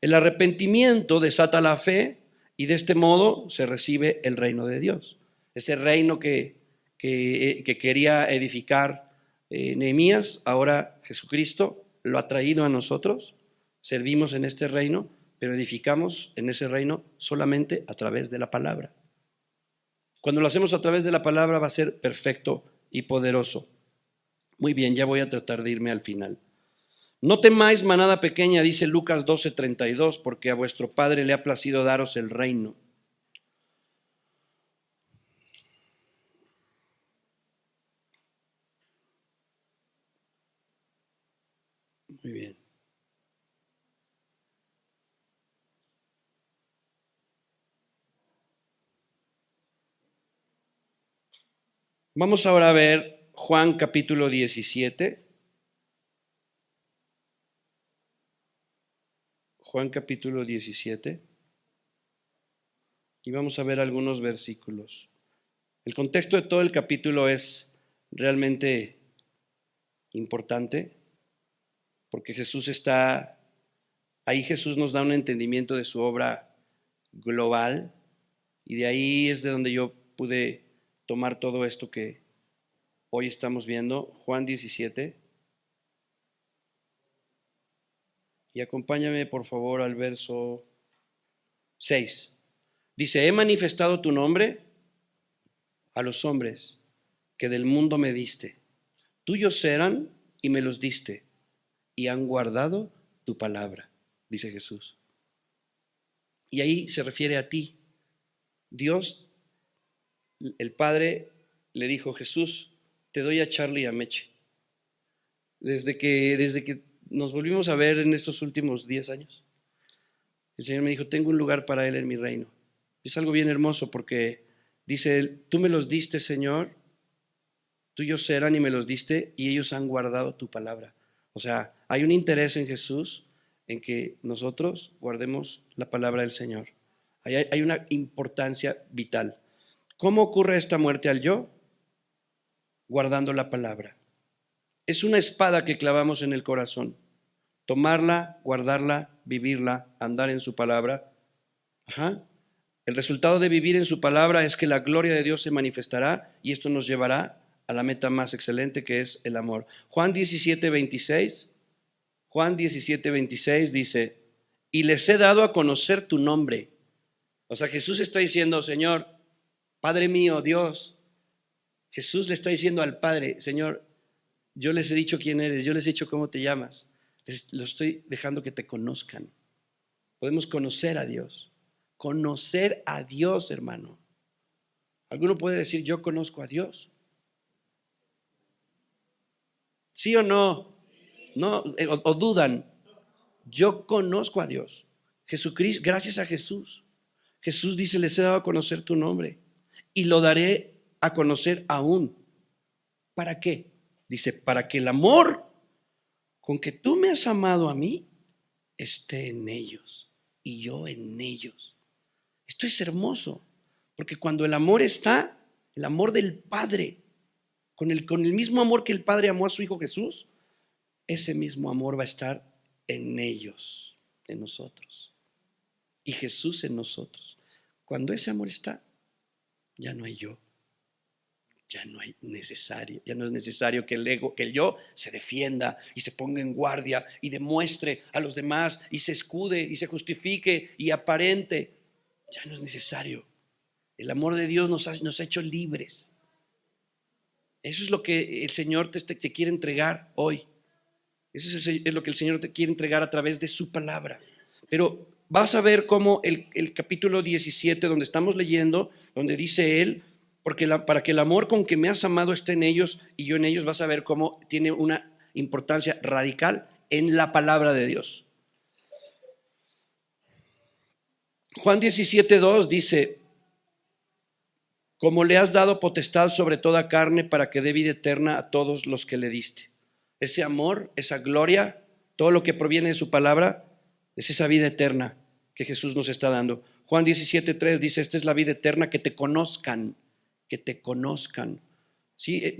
El arrepentimiento desata la fe y de este modo se recibe el reino de Dios. Ese reino que quería edificar Nehemías, ahora Jesucristo lo ha traído a nosotros. Servimos en este reino, pero edificamos en ese reino solamente a través de la palabra. Cuando lo hacemos a través de la palabra va a ser perfecto y poderoso. Muy bien, ya voy a tratar de irme al final. No temáis, manada pequeña, dice Lucas 12:32, porque a vuestro Padre le ha placido daros el reino. Muy bien. Vamos ahora a ver Juan capítulo 17. Juan capítulo 17. Y vamos a ver algunos versículos. El contexto de todo el capítulo es realmente importante porque ahí Jesús nos da un entendimiento de su obra global y de ahí es de donde yo pude tomar todo esto que hoy estamos viendo, Juan 17. Y acompáñame por favor al verso 6. Dice, he manifestado tu nombre a los hombres que del mundo me diste. Tuyos eran y me los diste y han guardado tu palabra, dice Jesús. Y ahí se refiere a ti. Dios, el Padre, le dijo, Jesús, te doy a Charlie y a Meche. Desde que nos volvimos a ver en estos últimos 10 años, el Señor me dijo, tengo un lugar para él en mi reino. Es algo bien hermoso porque dice él, tú me los diste, Señor, tuyos eran y me los diste y ellos han guardado tu palabra. O sea, hay un interés en Jesús en que nosotros guardemos la palabra del Señor. Hay una importancia vital. ¿Cómo ocurre esta muerte al yo? Guardando la palabra. Es una espada que clavamos en el corazón. Tomarla, guardarla, vivirla, andar en su palabra. El resultado de vivir en su palabra es que la gloria de Dios se manifestará y esto nos llevará a la meta más excelente que es el amor. Juan 17:26 dice, y les he dado a conocer tu nombre. O sea, Jesús está diciendo, Señor, Padre mío, Dios. Jesús le está diciendo al Padre, Señor, yo les he dicho quién eres, yo les he dicho cómo te llamas. Lo estoy dejando que te conozcan. Podemos conocer a Dios. Conocer a Dios, hermano. ¿Alguno puede decir, yo conozco a Dios? ¿Sí o no? No, o dudan. Yo conozco a Dios. Jesucristo, gracias a Jesús. Jesús dice, les he dado a conocer tu nombre y lo daré a conocer aún. ¿Para qué? Dice, para que el amor con que tú me has amado a mí esté en ellos y yo en ellos. Esto es hermoso, porque cuando el amor está, el amor del Padre, con el mismo amor que el Padre amó a su Hijo Jesús, ese mismo amor va a estar en ellos, en nosotros. Y Jesús en nosotros. Cuando ese amor está, ya no hay yo. Ya no es necesario que el yo se defienda y se ponga en guardia y demuestre a los demás y se escude y se justifique y aparente. Ya no es necesario. El amor de Dios nos ha hecho libres. Eso es lo que el Señor te quiere entregar hoy. Eso es lo que el Señor te quiere entregar a través de su palabra. Pero vas a ver cómo el capítulo 17, donde estamos leyendo, donde dice él, para que el amor con que me has amado esté en ellos y yo en ellos, vas a ver cómo tiene una importancia radical en la palabra de Dios. Juan 17:2 dice, como le has dado potestad sobre toda carne para que dé vida eterna a todos los que le diste. Ese amor, esa gloria, todo lo que proviene de su palabra, es esa vida eterna que Jesús nos está dando. Juan 17:3 dice, esta es la vida eterna, que te conozcan, Sí,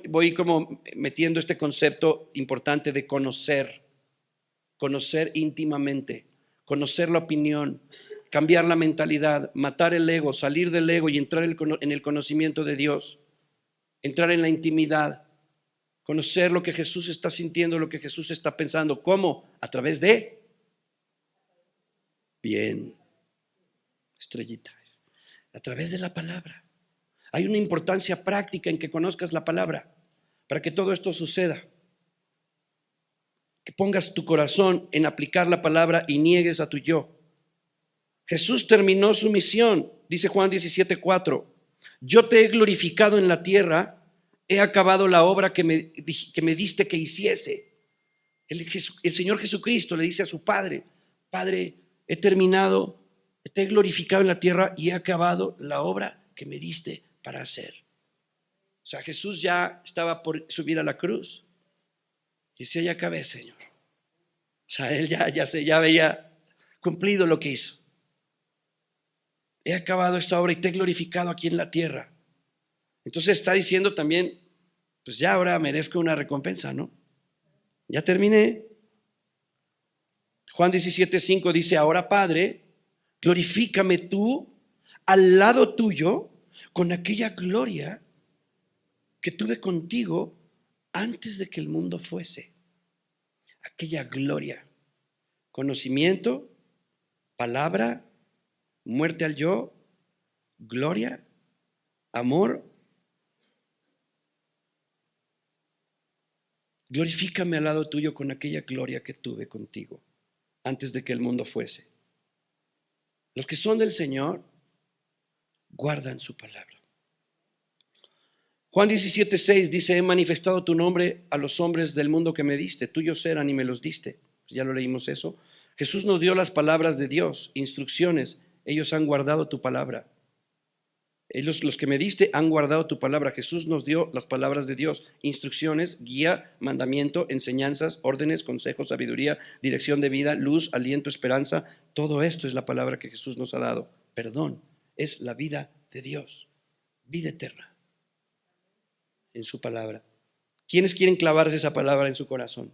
voy como metiendo este concepto importante de conocer íntimamente, conocer la opinión, cambiar la mentalidad, matar el ego, salir del ego y entrar en el conocimiento de Dios, entrar en la intimidad, conocer lo que Jesús está sintiendo, lo que Jesús está pensando. ¿Cómo? A través de, bien, estrellita, a través de la palabra. Hay una importancia práctica en que conozcas la palabra para que todo esto suceda. Que pongas tu corazón en aplicar la palabra y niegues a tu yo. Jesús terminó su misión, dice Juan 17:4. Yo te he glorificado en la tierra, he acabado la obra que me diste que hiciese. El Señor Jesucristo le dice a su Padre: Padre, he terminado, te he glorificado en la tierra y he acabado la obra que me diste para hacer. O sea, Jesús ya estaba por subir a la cruz y decía: ya acabé, Señor. O sea, él ya había cumplido lo que hizo. He acabado esta obra y te he glorificado aquí en la tierra. Entonces está diciendo también, pues ya ahora merezco una recompensa, ¿no? Ya terminé. Juan 17:5 dice: ahora, Padre, glorifícame tú al lado tuyo con aquella gloria que tuve contigo antes de que el mundo fuese. Aquella gloria, conocimiento, palabra, muerte al yo, gloria, amor. Glorifícame al lado tuyo con aquella gloria que tuve contigo antes de que el mundo fuese. Los que son del Señor guardan su palabra. Juan 17:6 dice: he manifestado tu nombre a los hombres del mundo que me diste, tuyos eran y me los diste. Ya lo leímos eso. Jesús nos dio las palabras de Dios, instrucciones. Ellos han guardado tu palabra. Ellos, los que me diste, han guardado tu palabra. Jesús nos dio las palabras de Dios, instrucciones, guía, mandamiento, enseñanzas, órdenes, consejos, sabiduría, dirección de vida, luz, aliento, esperanza. Todo esto es la palabra que Jesús nos ha dado. Perdón, es la vida de Dios, vida eterna en su palabra. ¿Quiénes quieren clavarse esa palabra en su corazón?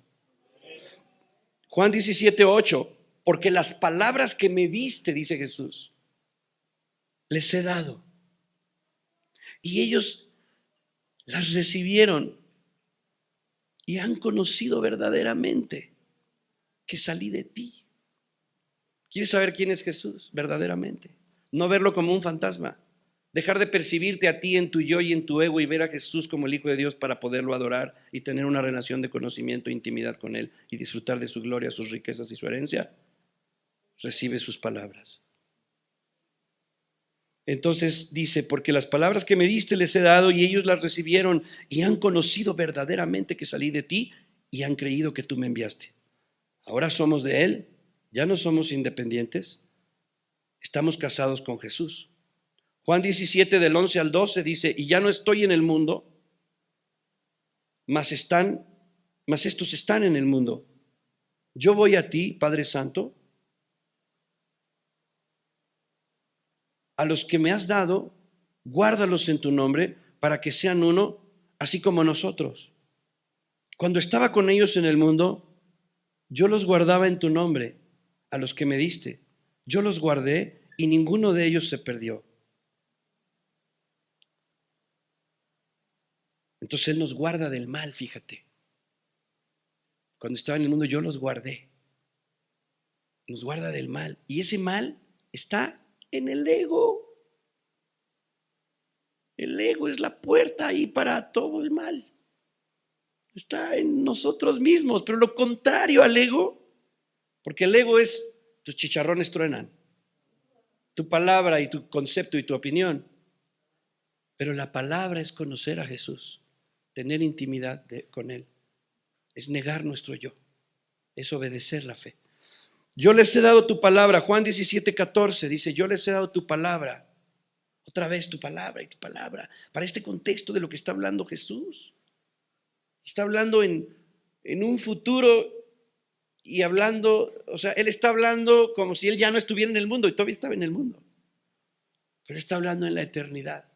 Juan 17:8, porque las palabras que me diste, dice Jesús, les he dado. Y ellos las recibieron y han conocido verdaderamente que salí de ti. ¿Quieres saber quién es Jesús verdaderamente? No verlo como un fantasma. Dejar de percibirte a ti en tu yo y en tu ego y ver a Jesús como el Hijo de Dios para poderlo adorar y tener una relación de conocimiento e intimidad con Él y disfrutar de su gloria, sus riquezas y su herencia. Recibe sus palabras. Entonces dice: porque las palabras que me diste les he dado y ellos las recibieron y han conocido verdaderamente que salí de ti y han creído que tú me enviaste. Ahora somos de Él, ya no somos independientes, estamos casados con Jesús. Juan 17 del 11 al 12 dice: y ya no estoy en el mundo, mas estos están en el mundo. Yo voy a ti, Padre Santo, a los que me has dado, guárdalos en tu nombre, para que sean uno, así como nosotros. Cuando estaba con ellos en el mundo, yo los guardaba en tu nombre, a los que me diste. Yo los guardé y ninguno de ellos se perdió. Entonces Él nos guarda del mal, fíjate. Cuando estaba en el mundo yo los guardé. Nos guarda del mal. Y ese mal está en el ego. El ego es la puerta ahí para todo el mal. Está en nosotros mismos, pero lo contrario al ego, porque el ego es: tus chicharrones truenan, tu palabra y tu concepto y tu opinión. Pero la palabra es conocer a Jesús, tener intimidad con Él, es negar nuestro yo, es obedecer la fe. Yo les he dado tu palabra. Juan 17:14 dice: yo les he dado tu palabra. Otra vez tu palabra y tu palabra, para este contexto de lo que está hablando Jesús. Está hablando en un futuro y hablando, o sea, Él está hablando como si Él ya no estuviera en el mundo y todavía estaba en el mundo. Pero está hablando en la eternidad.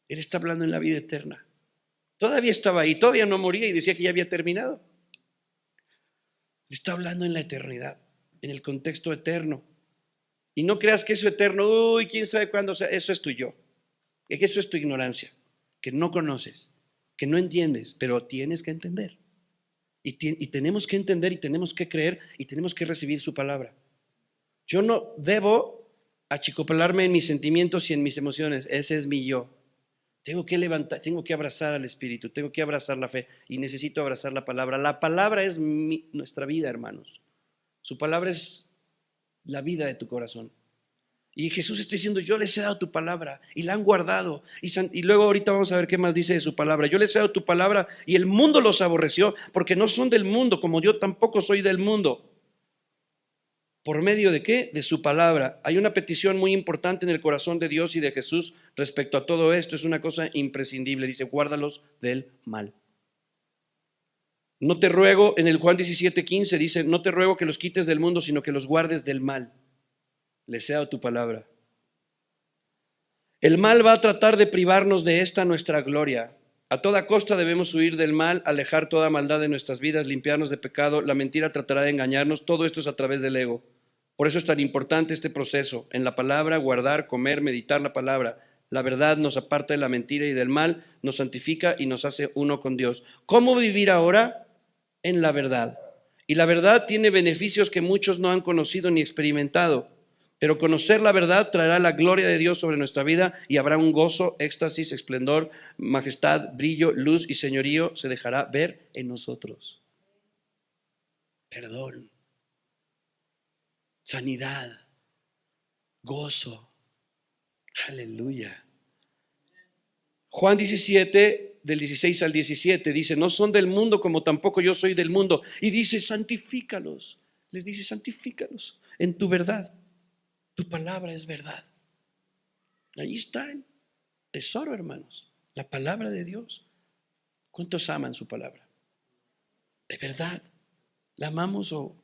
Él está hablando en la vida eterna. Todavía estaba ahí, todavía no moría y decía que ya había terminado. Está hablando en la eternidad, en el contexto eterno. Y no creas que eso eterno, uy, quién sabe cuándo, o sea, eso es tu yo. Que eso es tu ignorancia, que no conoces, que no entiendes, pero tienes que entender. Y tenemos que entender y tenemos que creer y tenemos que recibir su palabra. Yo no debo achicopalarme en mis sentimientos y en mis emociones. Ese es mi yo. Tengo que levantar, tengo que abrazar al Espíritu, tengo que abrazar la fe y necesito abrazar la palabra. La palabra es nuestra vida, hermanos. Su palabra es la vida de tu corazón. Y Jesús está diciendo, yo les he dado tu palabra y la han guardado. Y luego ahorita vamos a ver qué más dice de su palabra. Yo les he dado tu palabra y el mundo los aborreció porque no son del mundo, como yo tampoco soy del mundo. ¿Por medio de qué? De su palabra. Hay una petición muy importante en el corazón de Dios y de Jesús respecto a todo esto. Es una cosa imprescindible. Dice, guárdalos del mal. No te ruego, en el Juan 17:15 dice, no te ruego que los quites del mundo, sino que los guardes del mal. Les he dado tu palabra. El mal va a tratar de privarnos de esta nuestra gloria. A toda costa debemos huir del mal, alejar toda maldad de nuestras vidas, limpiarnos de pecado. La mentira tratará de engañarnos. Todo esto es a través del ego. Por eso es tan importante este proceso. En la palabra, guardar, comer, meditar la palabra. La verdad nos aparta de la mentira y del mal, nos santifica y nos hace uno con Dios. ¿Cómo vivir ahora? En la verdad. Y la verdad tiene beneficios que muchos no han conocido ni experimentado. Pero conocer la verdad traerá la gloria de Dios sobre nuestra vida y habrá un gozo, éxtasis, esplendor, majestad, brillo, luz y señorío se dejará ver en nosotros. Perdón, sanidad, gozo. Aleluya. Juan 17, del 16 al 17, dice, no son del mundo como tampoco yo soy del mundo. Y dice, santifícalos. Les dice, santifícalos en tu verdad. Tu palabra es verdad. Ahí está el tesoro, hermanos. La palabra de Dios. ¿Cuántos aman su palabra? De verdad. ¿La amamos o...?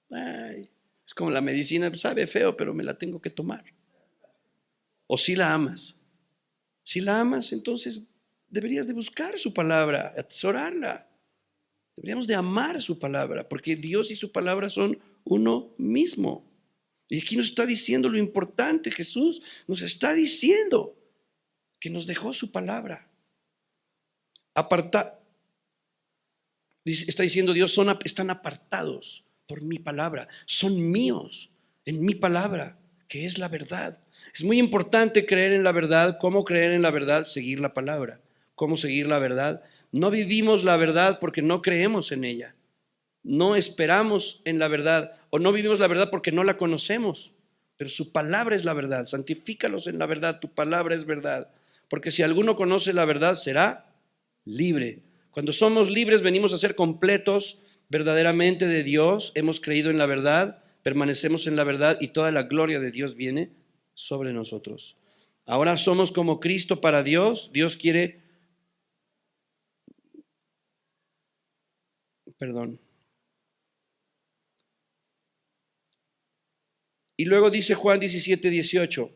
Ay, es como la medicina, sabe feo, pero me la tengo que tomar. ¿O si la amas? Si la amas, entonces deberías de buscar su palabra, atesorarla. Deberíamos de amar su palabra, porque Dios y su palabra son uno mismo. Y aquí nos está diciendo lo importante. Jesús nos está diciendo que nos dejó su palabra. Está diciendo Dios, están apartados por mi palabra, son míos en mi palabra, que es la verdad. Es muy importante creer en la verdad. ¿Cómo creer en la verdad? Seguir la palabra. ¿Cómo seguir la verdad? No vivimos la verdad porque no creemos en ella. No esperamos en la verdad o no vivimos la verdad porque no la conocemos, pero su palabra es la verdad. Santifícalos en la verdad, tu palabra es verdad, porque si alguno conoce la verdad será libre. Cuando somos libres venimos a ser completos verdaderamente de Dios, hemos creído en la verdad, permanecemos en la verdad y toda la gloria de Dios viene sobre nosotros. Ahora somos como Cristo para Dios. Dios quiere, Y luego dice Juan 17:18,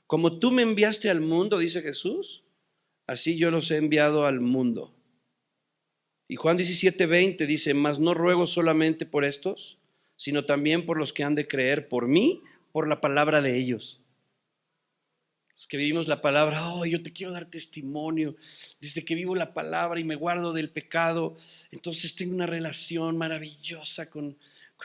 como tú me enviaste al mundo, dice Jesús, así yo los he enviado al mundo. Y Juan 17:20 dice, mas no ruego solamente por estos, sino también por los que han de creer por mí, por la palabra de ellos. Los que vivimos la palabra, yo te quiero dar testimonio, desde que vivo la palabra y me guardo del pecado, entonces tengo una relación maravillosa con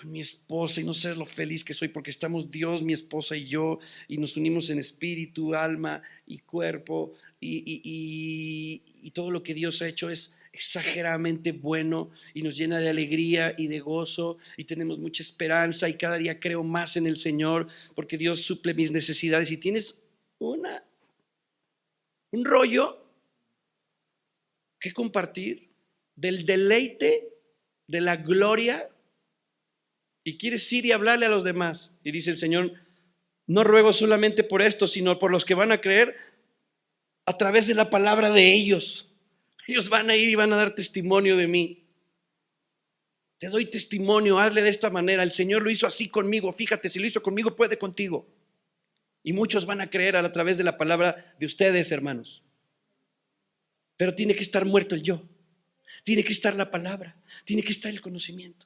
mi esposa y no sabes lo feliz que soy porque estamos Dios, mi esposa y yo y nos unimos en espíritu, alma y cuerpo y todo lo que Dios ha hecho es exageradamente bueno y nos llena de alegría y de gozo y tenemos mucha esperanza y cada día creo más en el Señor porque Dios suple mis necesidades y tienes un rollo que compartir del deleite, de la gloria y quieres ir y hablarle a los demás. Y dice el Señor, no ruego solamente por esto, sino por los que van a creer a través de la palabra de ellos. Ellos van a ir y van a dar testimonio de mí. Te doy testimonio, hazle de esta manera. El Señor lo hizo así conmigo. Fíjate, si lo hizo conmigo, puede contigo. Y muchos van a creer a través de la palabra de ustedes, hermanos. Pero tiene que estar muerto el yo. Tiene que estar la palabra. Tiene que estar el conocimiento.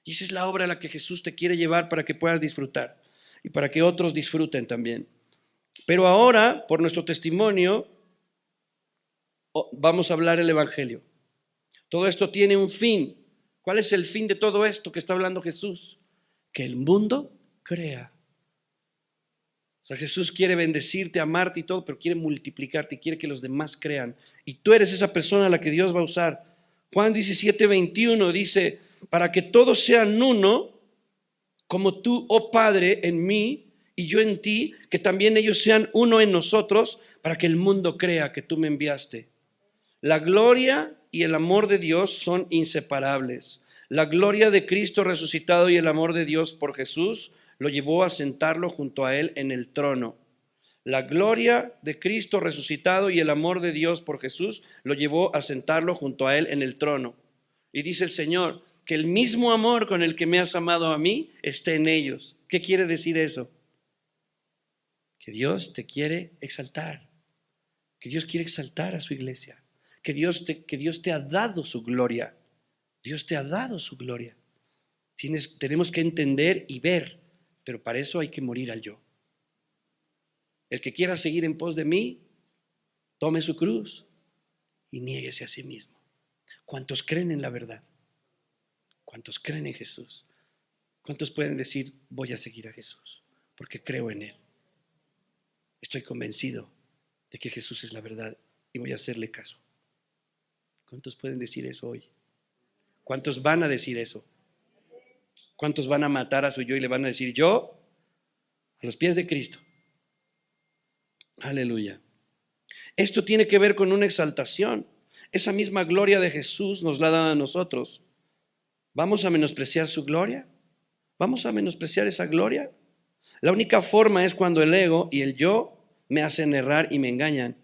Y esa es la obra a la que Jesús te quiere llevar para que puedas disfrutar y para que otros disfruten también. Pero ahora, por nuestro testimonio, vamos a hablar el Evangelio. Todo esto tiene un fin. ¿Cuál es el fin de todo esto que está hablando Jesús? Que el mundo crea. O sea, Jesús quiere bendecirte, amarte y todo, pero quiere multiplicarte y quiere que los demás crean. Y tú eres esa persona a la que Dios va a usar. Juan 17:21 dice, para que todos sean uno, como tú, oh Padre, en mí y yo en ti, que también ellos sean uno en nosotros, para que el mundo crea que tú me enviaste. La gloria y el amor de Dios son inseparables. La gloria de Cristo resucitado y el amor de Dios por Jesús lo llevó a sentarlo junto a Él en el trono. La gloria de Cristo resucitado y el amor de Dios por Jesús lo llevó a sentarlo junto a Él en el trono. Y dice el Señor, que el mismo amor con el que me has amado a mí esté en ellos. ¿Qué quiere decir eso? Que Dios te quiere exaltar. Que Dios quiere exaltar a su iglesia. Que Dios te ha dado su gloria. Dios te ha dado su gloria. Tenemos que entender y ver, pero para eso hay que morir al yo. El que quiera seguir en pos de mí, tome su cruz y niéguese a sí mismo. ¿Cuántos creen en la verdad? ¿Cuántos creen en Jesús? ¿Cuántos pueden decir, voy a seguir a Jesús? Porque creo en Él. Estoy convencido de que Jesús es la verdad y voy a hacerle caso. ¿Cuántos pueden decir eso hoy? ¿Cuántos van a decir eso? ¿Cuántos van a matar a su yo y le van a decir, yo a los pies de Cristo? Aleluya. Esto tiene que ver con una exaltación. Esa misma gloria de Jesús nos la da a nosotros. ¿Vamos a menospreciar su gloria? ¿Vamos a menospreciar esa gloria? La única forma es cuando el ego y el yo me hacen errar y me engañan.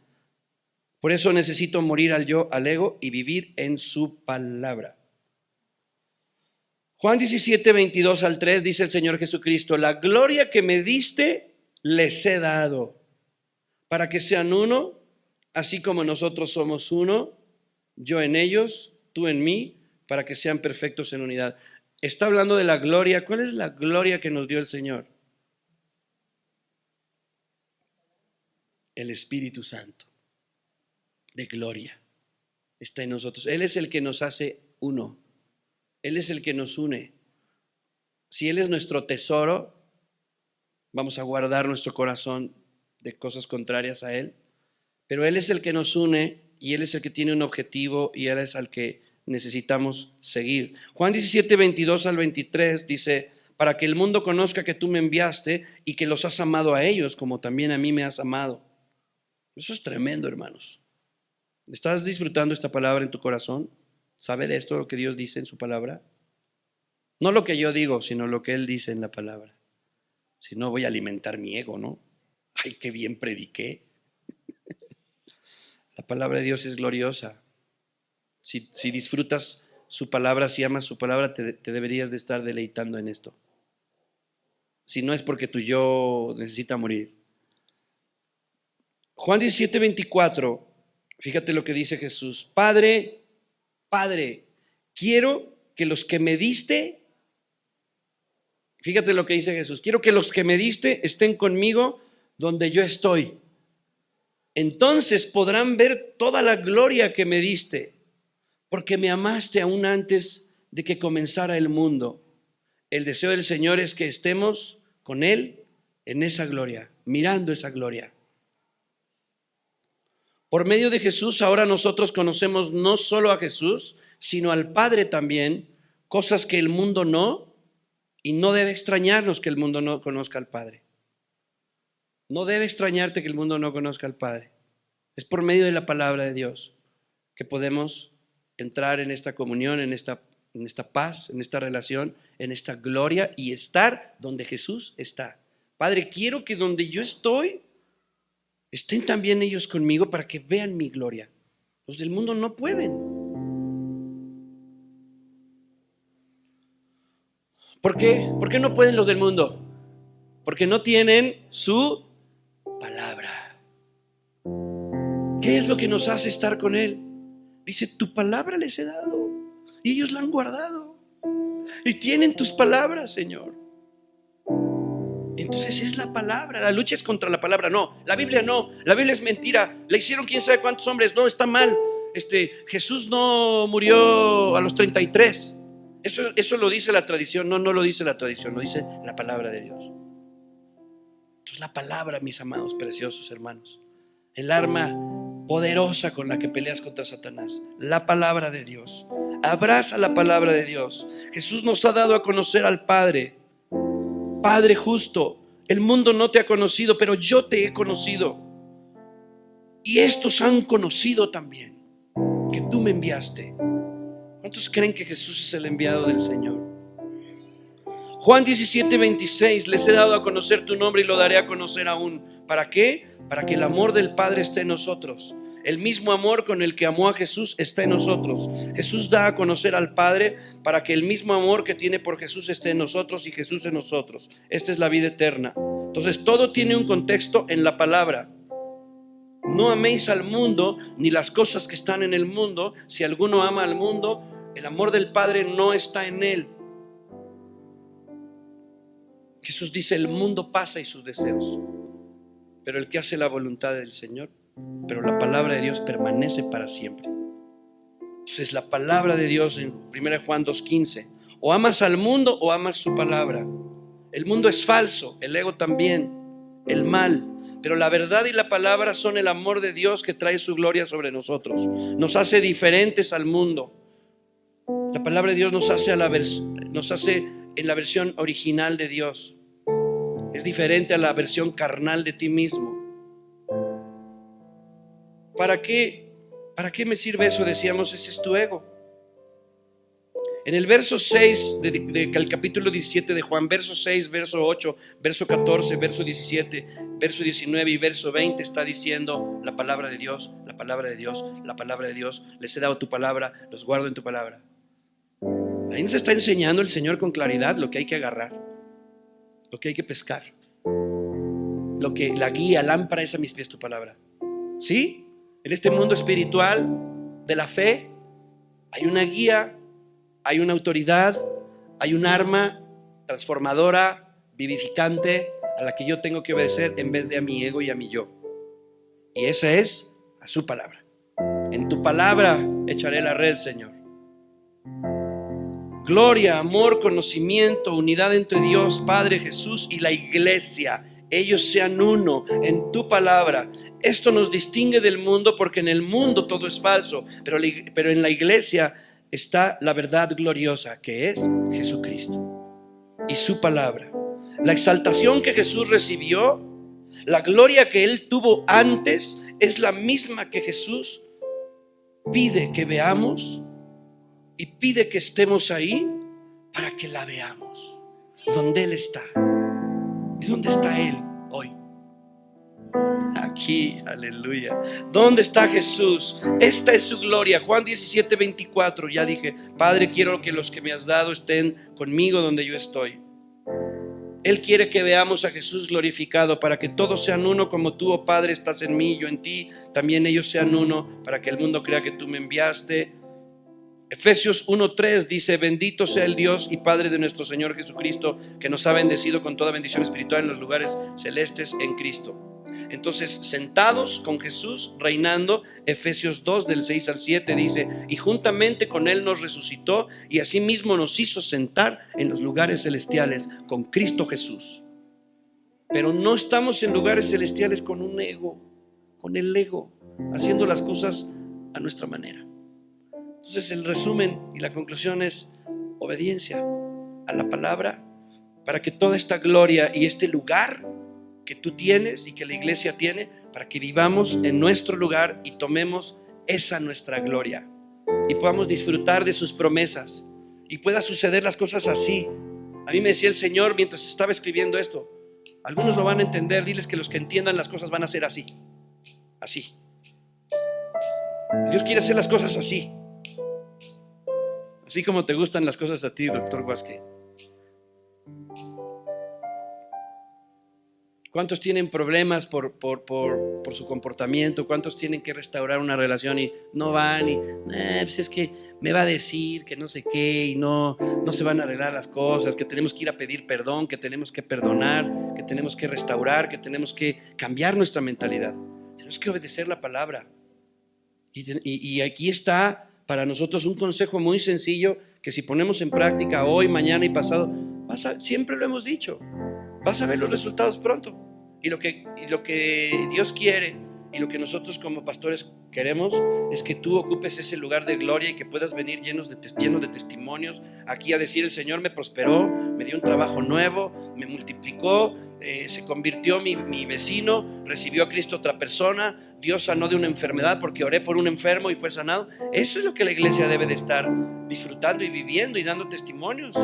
Por eso necesito morir al yo, al ego y vivir en su palabra. Juan 17:22-3 dice el Señor Jesucristo, la gloria que me diste les he dado, para que sean uno, así como nosotros somos uno, yo en ellos, tú en mí, para que sean perfectos en unidad. Está hablando de la gloria. ¿Cuál es la gloria que nos dio el Señor? El Espíritu Santo de gloria está en nosotros. Él es el que nos hace uno. Él es el que nos une. Si Él es nuestro tesoro, vamos a guardar nuestro corazón de cosas contrarias a Él. Pero Él es el que nos une y Él es el que tiene un objetivo y Él es al que necesitamos seguir. Juan 17:22-23 dice, para que el mundo conozca que tú me enviaste y que los has amado a ellos como también a mí me has amado. Eso es tremendo, hermanos. ¿Estás disfrutando esta palabra en tu corazón? ¿Saber esto, lo que Dios dice en su palabra? No lo que yo digo, sino lo que Él dice en la palabra. Si no, voy a alimentar mi ego, ¿no? Ay, qué bien prediqué. La palabra de Dios es gloriosa. Si disfrutas su palabra, si amas su palabra, te deberías de estar deleitando en esto. Si no es porque tu yo necesita morir. Juan 17:24, fíjate lo que dice Jesús. Padre, quiero que los que me diste, fíjate lo que dice Jesús, quiero que los que me diste estén conmigo donde yo estoy. Entonces podrán ver toda la gloria que me diste, porque me amaste aún antes de que comenzara el mundo. El deseo del Señor es que estemos con Él en esa gloria, mirando esa gloria. Por medio de Jesús, ahora nosotros conocemos no solo a Jesús, sino al Padre también, cosas que el mundo no, y no debe extrañarnos que el mundo no conozca al Padre. No debe extrañarte que el mundo no conozca al Padre. Es por medio de la palabra de Dios que podemos entrar en esta comunión, en esta paz, en esta relación, en esta gloria y estar donde Jesús está. Padre, quiero que donde yo estoy, estén también ellos conmigo para que vean mi gloria. Los del mundo no pueden. ¿Por qué? ¿Por qué no pueden los del mundo? Porque no tienen su palabra. ¿Qué ¿Qué es lo que nos hace estar con Él? Dice, tu palabra les he dado y ellos la han guardado y tienen tus palabras, Señor. Entonces es la palabra, la lucha es contra la palabra. No, la Biblia es mentira. La hicieron quién sabe cuántos hombres. No, está mal. Jesús no murió a los 33. Eso lo dice la tradición. No lo dice la tradición, lo dice la palabra de Dios. Entonces la palabra, mis amados, preciosos hermanos, el arma poderosa con la que peleas contra Satanás, la palabra de Dios. Abraza la palabra de Dios. Jesús nos ha dado a conocer al Padre. Padre justo, el mundo no te ha conocido, pero yo te he conocido. Y estos han conocido también que tú me enviaste. ¿Cuántos creen que Jesús es el enviado del Señor? Juan 17:26, les he dado a conocer tu nombre y lo daré a conocer aún. ¿Para qué? Para que el amor del Padre esté en nosotros. El mismo amor con el que amó a Jesús está en nosotros. Jesús da a conocer al Padre para que el mismo amor que tiene por Jesús esté en nosotros y Jesús en nosotros. Esta es la vida eterna. Entonces todo tiene un contexto en la palabra. No améis al mundo ni las cosas que están en el mundo. Si alguno ama al mundo, el amor del Padre no está en él. Jesús dice, el mundo pasa y sus deseos, pero el que hace la voluntad del Señor, pero la palabra de Dios permanece para siempre. Entonces la palabra de Dios en 1 Juan 2:15, o amas al mundo o amas su palabra. El mundo es falso, el ego también, el mal, pero la verdad y la palabra son el amor de Dios que trae su gloria sobre nosotros. Nos hace diferentes al mundo. La palabra de Dios nos hace en la versión original de Dios. Es diferente a la versión carnal de ti mismo. ¿Para qué me sirve eso? Decíamos, ese es tu ego. En el verso 6 del capítulo 17 de Juan, verso 6, verso 8, verso 14, verso 17, verso 19 y verso 20 está diciendo la palabra de Dios, la palabra de Dios, la palabra de Dios. Les he dado tu palabra, los guardo en tu palabra. Ahí nos está enseñando el Señor con claridad lo que hay que agarrar, lo que hay que pescar, lo que la guía, lámpara es a mis pies tu palabra. ¿Sí? En este mundo espiritual de la fe hay una guía, hay una autoridad, hay un arma transformadora, vivificante, a la que yo tengo que obedecer en vez de a mi ego y a mi yo. Y esa es a su palabra. En tu palabra echaré la red, Señor. Gloria, amor, conocimiento, unidad entre Dios, Padre, Jesús y la iglesia. Ellos sean uno en tu palabra. Esto nos distingue del mundo porque en el mundo todo es falso, pero en la iglesia está la verdad gloriosa que es Jesucristo y su palabra. La exaltación que Jesús recibió, la gloria que Él tuvo antes, es la misma que Jesús pide que veamos y pide que estemos ahí para que la veamos, donde Él está. ¿Y dónde está Él hoy? Aquí, aleluya. ¿Dónde está Jesús? Esta es su gloria. Juan 17:24, ya dije, Padre, quiero que los que me has dado estén conmigo donde yo estoy. Él quiere que veamos a Jesús glorificado para que todos sean uno como tú, oh Padre, estás en mí, yo en ti, también ellos sean uno para que el mundo crea que tú me enviaste. Efesios 1:3 dice, bendito sea el Dios y Padre de nuestro Señor Jesucristo, que nos ha bendecido con toda bendición espiritual en los lugares celestes en Cristo. Entonces, sentados con Jesús, reinando, Efesios 2 del 6 al 7 dice, y juntamente con Él nos resucitó y asimismo nos hizo sentar en los lugares celestiales con Cristo Jesús. Pero no estamos en lugares celestiales con un ego, con el ego, haciendo las cosas a nuestra manera. Entonces el resumen y la conclusión es obediencia a la palabra para que toda esta gloria y este lugar que tú tienes y que la iglesia tiene, para que vivamos en nuestro lugar y tomemos esa nuestra gloria y podamos disfrutar de sus promesas y pueda suceder las cosas así. A mí me decía el Señor mientras estaba escribiendo esto, algunos lo van a entender, diles que los que entiendan las cosas van a ser así, así. Dios quiere hacer las cosas así. Así como te gustan las cosas a ti, doctor Guasque. ¿Cuántos tienen problemas por su comportamiento? ¿Cuántos tienen que restaurar una relación y no van? Y pues es que me va a decir que no sé qué y no se van a arreglar las cosas, que tenemos que ir a pedir perdón, que tenemos que perdonar, que tenemos que restaurar, que tenemos que cambiar nuestra mentalidad. Tenemos que obedecer la palabra. Y aquí está para nosotros un consejo muy sencillo que si ponemos en práctica hoy, mañana y pasado, siempre lo hemos dicho, vas a ver los resultados pronto. Y lo que Dios quiere y lo que nosotros como pastores queremos es que tú ocupes ese lugar de gloria y que puedas venir lleno de testimonios aquí a decir: el Señor me prosperó, me dio un trabajo nuevo, me multiplicó, se convirtió mi vecino, recibió a Cristo otra persona, Dios sanó de una enfermedad porque oré por un enfermo y fue sanado. Eso es lo que la iglesia debe de estar disfrutando y viviendo y dando testimonios.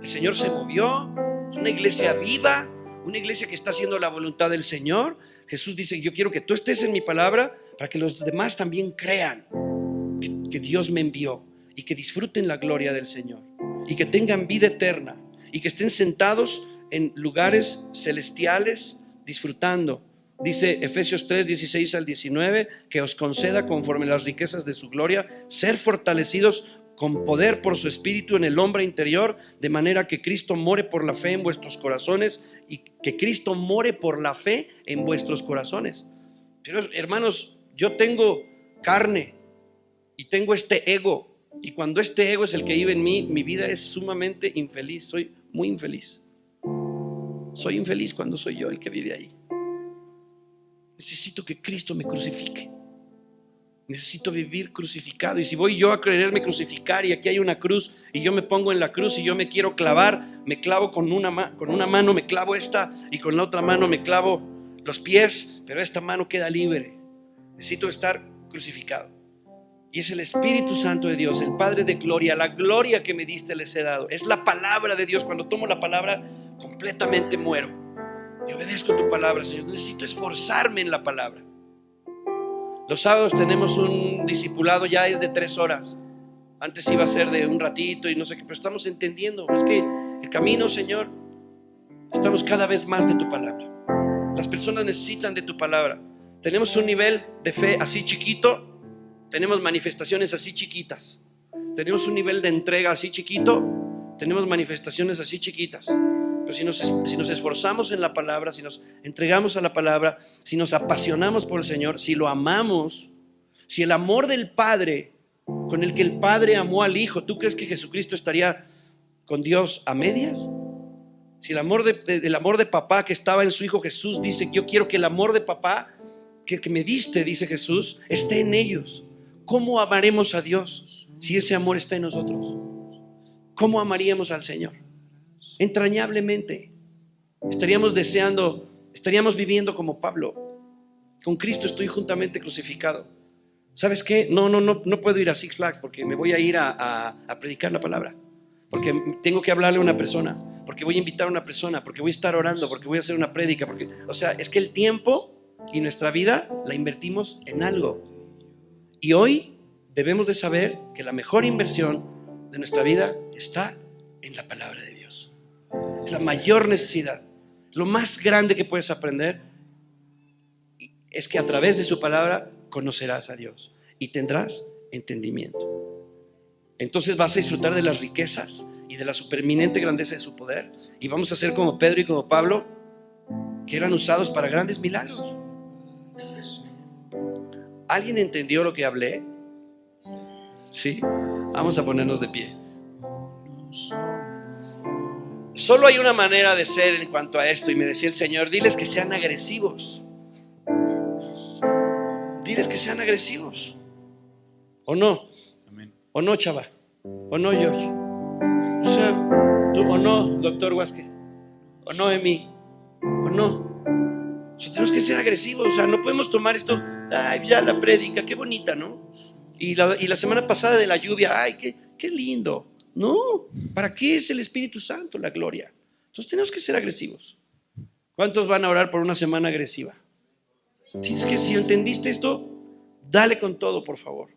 El Señor se movió, es una iglesia viva, una iglesia que está haciendo la voluntad del Señor. Jesús dice: yo quiero que tú estés en mi palabra para que los demás también crean que Dios me envió y que disfruten la gloria del Señor y que tengan vida eterna y que estén sentados en lugares celestiales disfrutando. Dice Efesios 3, 16 al 19, que os conceda conforme las riquezas de su gloria ser fortalecidos con poder por su espíritu en el hombre interior, de manera que Cristo more por la fe en vuestros corazones, y que Cristo more por la fe en vuestros corazones. Pero hermanos, yo tengo carne y tengo este ego, y cuando este ego es el que vive en mí, mi vida es sumamente infeliz, soy muy infeliz. Soy infeliz cuando soy yo el que vive ahí. Necesito que Cristo me crucifique. Necesito vivir crucificado. Y si voy yo a quererme crucificar y aquí hay una cruz y yo me pongo en la cruz y yo me quiero clavar, me clavo con una mano, me clavo esta, y con la otra mano me clavo los pies, pero esta mano queda libre. Necesito estar crucificado. Y es el Espíritu Santo de Dios, el Padre de gloria, la gloria que me diste les he dado. Es la palabra de Dios. Cuando tomo la palabra, completamente muero y obedezco tu palabra, Señor. Necesito esforzarme en la palabra. Los sábados tenemos un discipulado, ya es de 3 horas. Antes iba a ser de un ratito y no sé qué, pero estamos entendiendo. Es que el camino, Señor, estamos cada vez más de tu palabra. Las personas necesitan de tu palabra. Tenemos un nivel de fe así chiquito, tenemos manifestaciones así chiquitas. Tenemos un nivel de entrega así chiquito, tenemos manifestaciones así chiquitas. Pero si nos esforzamos en la palabra, si nos entregamos a la palabra, si nos apasionamos por el Señor, si lo amamos, si el amor del Padre, con el que el Padre amó al Hijo, ¿tú crees que Jesucristo estaría con Dios a medias? Si el amor de papá que estaba en su Hijo Jesús, dice: yo quiero que el amor de papá que me diste, dice Jesús, esté en ellos. ¿Cómo amaremos a Dios si ese amor está en nosotros? ¿Cómo amaríamos al Señor? Entrañablemente. Estaríamos viviendo como Pablo: con Cristo estoy juntamente crucificado. ¿Sabes qué? No puedo ir a Six Flags porque me voy a ir a predicar la palabra, porque tengo que hablarle a una persona, porque voy a invitar a una persona, porque voy a estar orando, porque voy a hacer una prédica, es que el tiempo y nuestra vida la invertimos en algo. Y hoy debemos de saber que la mejor inversión de nuestra vida está en la palabra de Dios. Es la mayor necesidad. Lo más grande que puedes aprender es que a través de su palabra conocerás a Dios y tendrás entendimiento. Entonces vas a disfrutar de las riquezas y de la supereminente grandeza de su poder, y vamos a ser como Pedro y como Pablo, que eran usados para grandes milagros. ¿Alguien entendió lo que hablé? Sí. Vamos a ponernos de pie. Solo hay una manera de ser en cuanto a esto, y me decía el Señor: diles que sean agresivos. Diles que sean agresivos. ¿O no? Amén. ¿O no, chava? ¿O no, George? O sea, ¿tú o no, doctor Huasque? ¿O no, Emi? ¿O no? O sea, tenemos que ser agresivos. O sea, no podemos tomar esto: ay, ya la prédica, qué bonita, ¿no? Y la semana pasada de la lluvia, ay, qué lindo. No, ¿para qué es el Espíritu Santo la gloria? Entonces tenemos que ser agresivos. ¿Cuántos van a orar por una semana agresiva? Si es que si entendiste esto, dale con todo, por favor.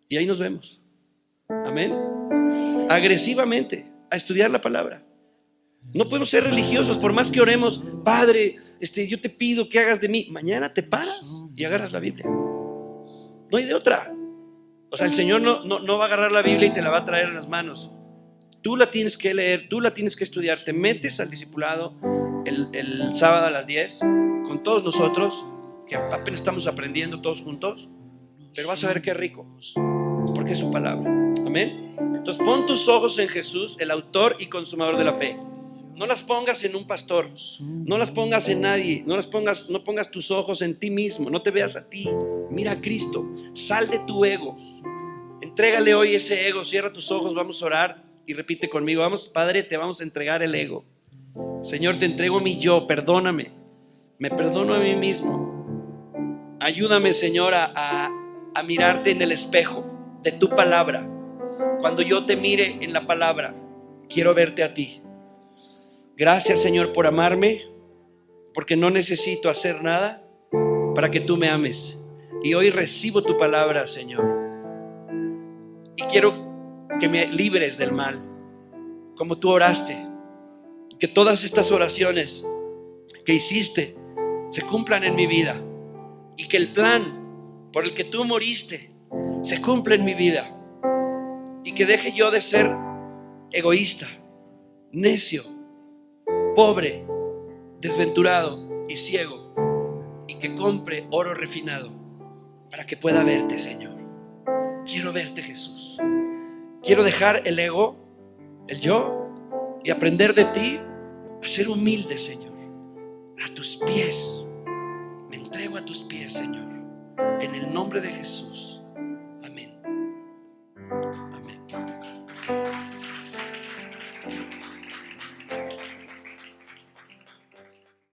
Y ahí nos vemos. Amén. Agresivamente a estudiar la palabra. No podemos ser religiosos por más que oremos, Padre, yo te pido que hagas de mí. Mañana te paras y agarras la Biblia. No hay de otra. O sea, el Señor no va a agarrar la Biblia y te la va a traer en las manos. Tú la tienes que leer, tú la tienes que estudiar. Te metes al discipulado el sábado a las 10 con todos nosotros, que apenas estamos aprendiendo todos juntos, pero vas a ver qué rico, porque es su palabra. Amén. Entonces pon tus ojos en Jesús, el autor y consumador de la fe. No las pongas en un pastor, no las pongas en nadie, no pongas tus ojos en ti mismo, no te veas a ti, mira a Cristo, sal de tu ego, entrégale hoy ese ego, cierra tus ojos, vamos a orar y repite conmigo, vamos, Padre, te vamos a entregar el ego. Señor, te entrego mi yo, perdóname, me perdono a mí mismo, ayúdame, Señor, a mirarte en el espejo de tu palabra. Cuando yo te mire en la palabra, quiero verte a ti. Gracias, Señor, por amarme, porque no necesito hacer nada para que tú me ames. Y hoy recibo tu palabra, Señor. Y quiero que me libres del mal, como tú oraste. Que todas estas oraciones que hiciste se cumplan en mi vida. Y que el plan por el que tú moriste se cumpla en mi vida. Y que deje yo de ser egoísta, necio, pobre, desventurado y ciego, y que compre oro refinado para que pueda verte, Señor. Quiero verte, Jesús. Quiero dejar el ego, el yo, y aprender de ti a ser humilde, Señor, a tus pies. Me entrego a tus pies, Señor, en el nombre de Jesús.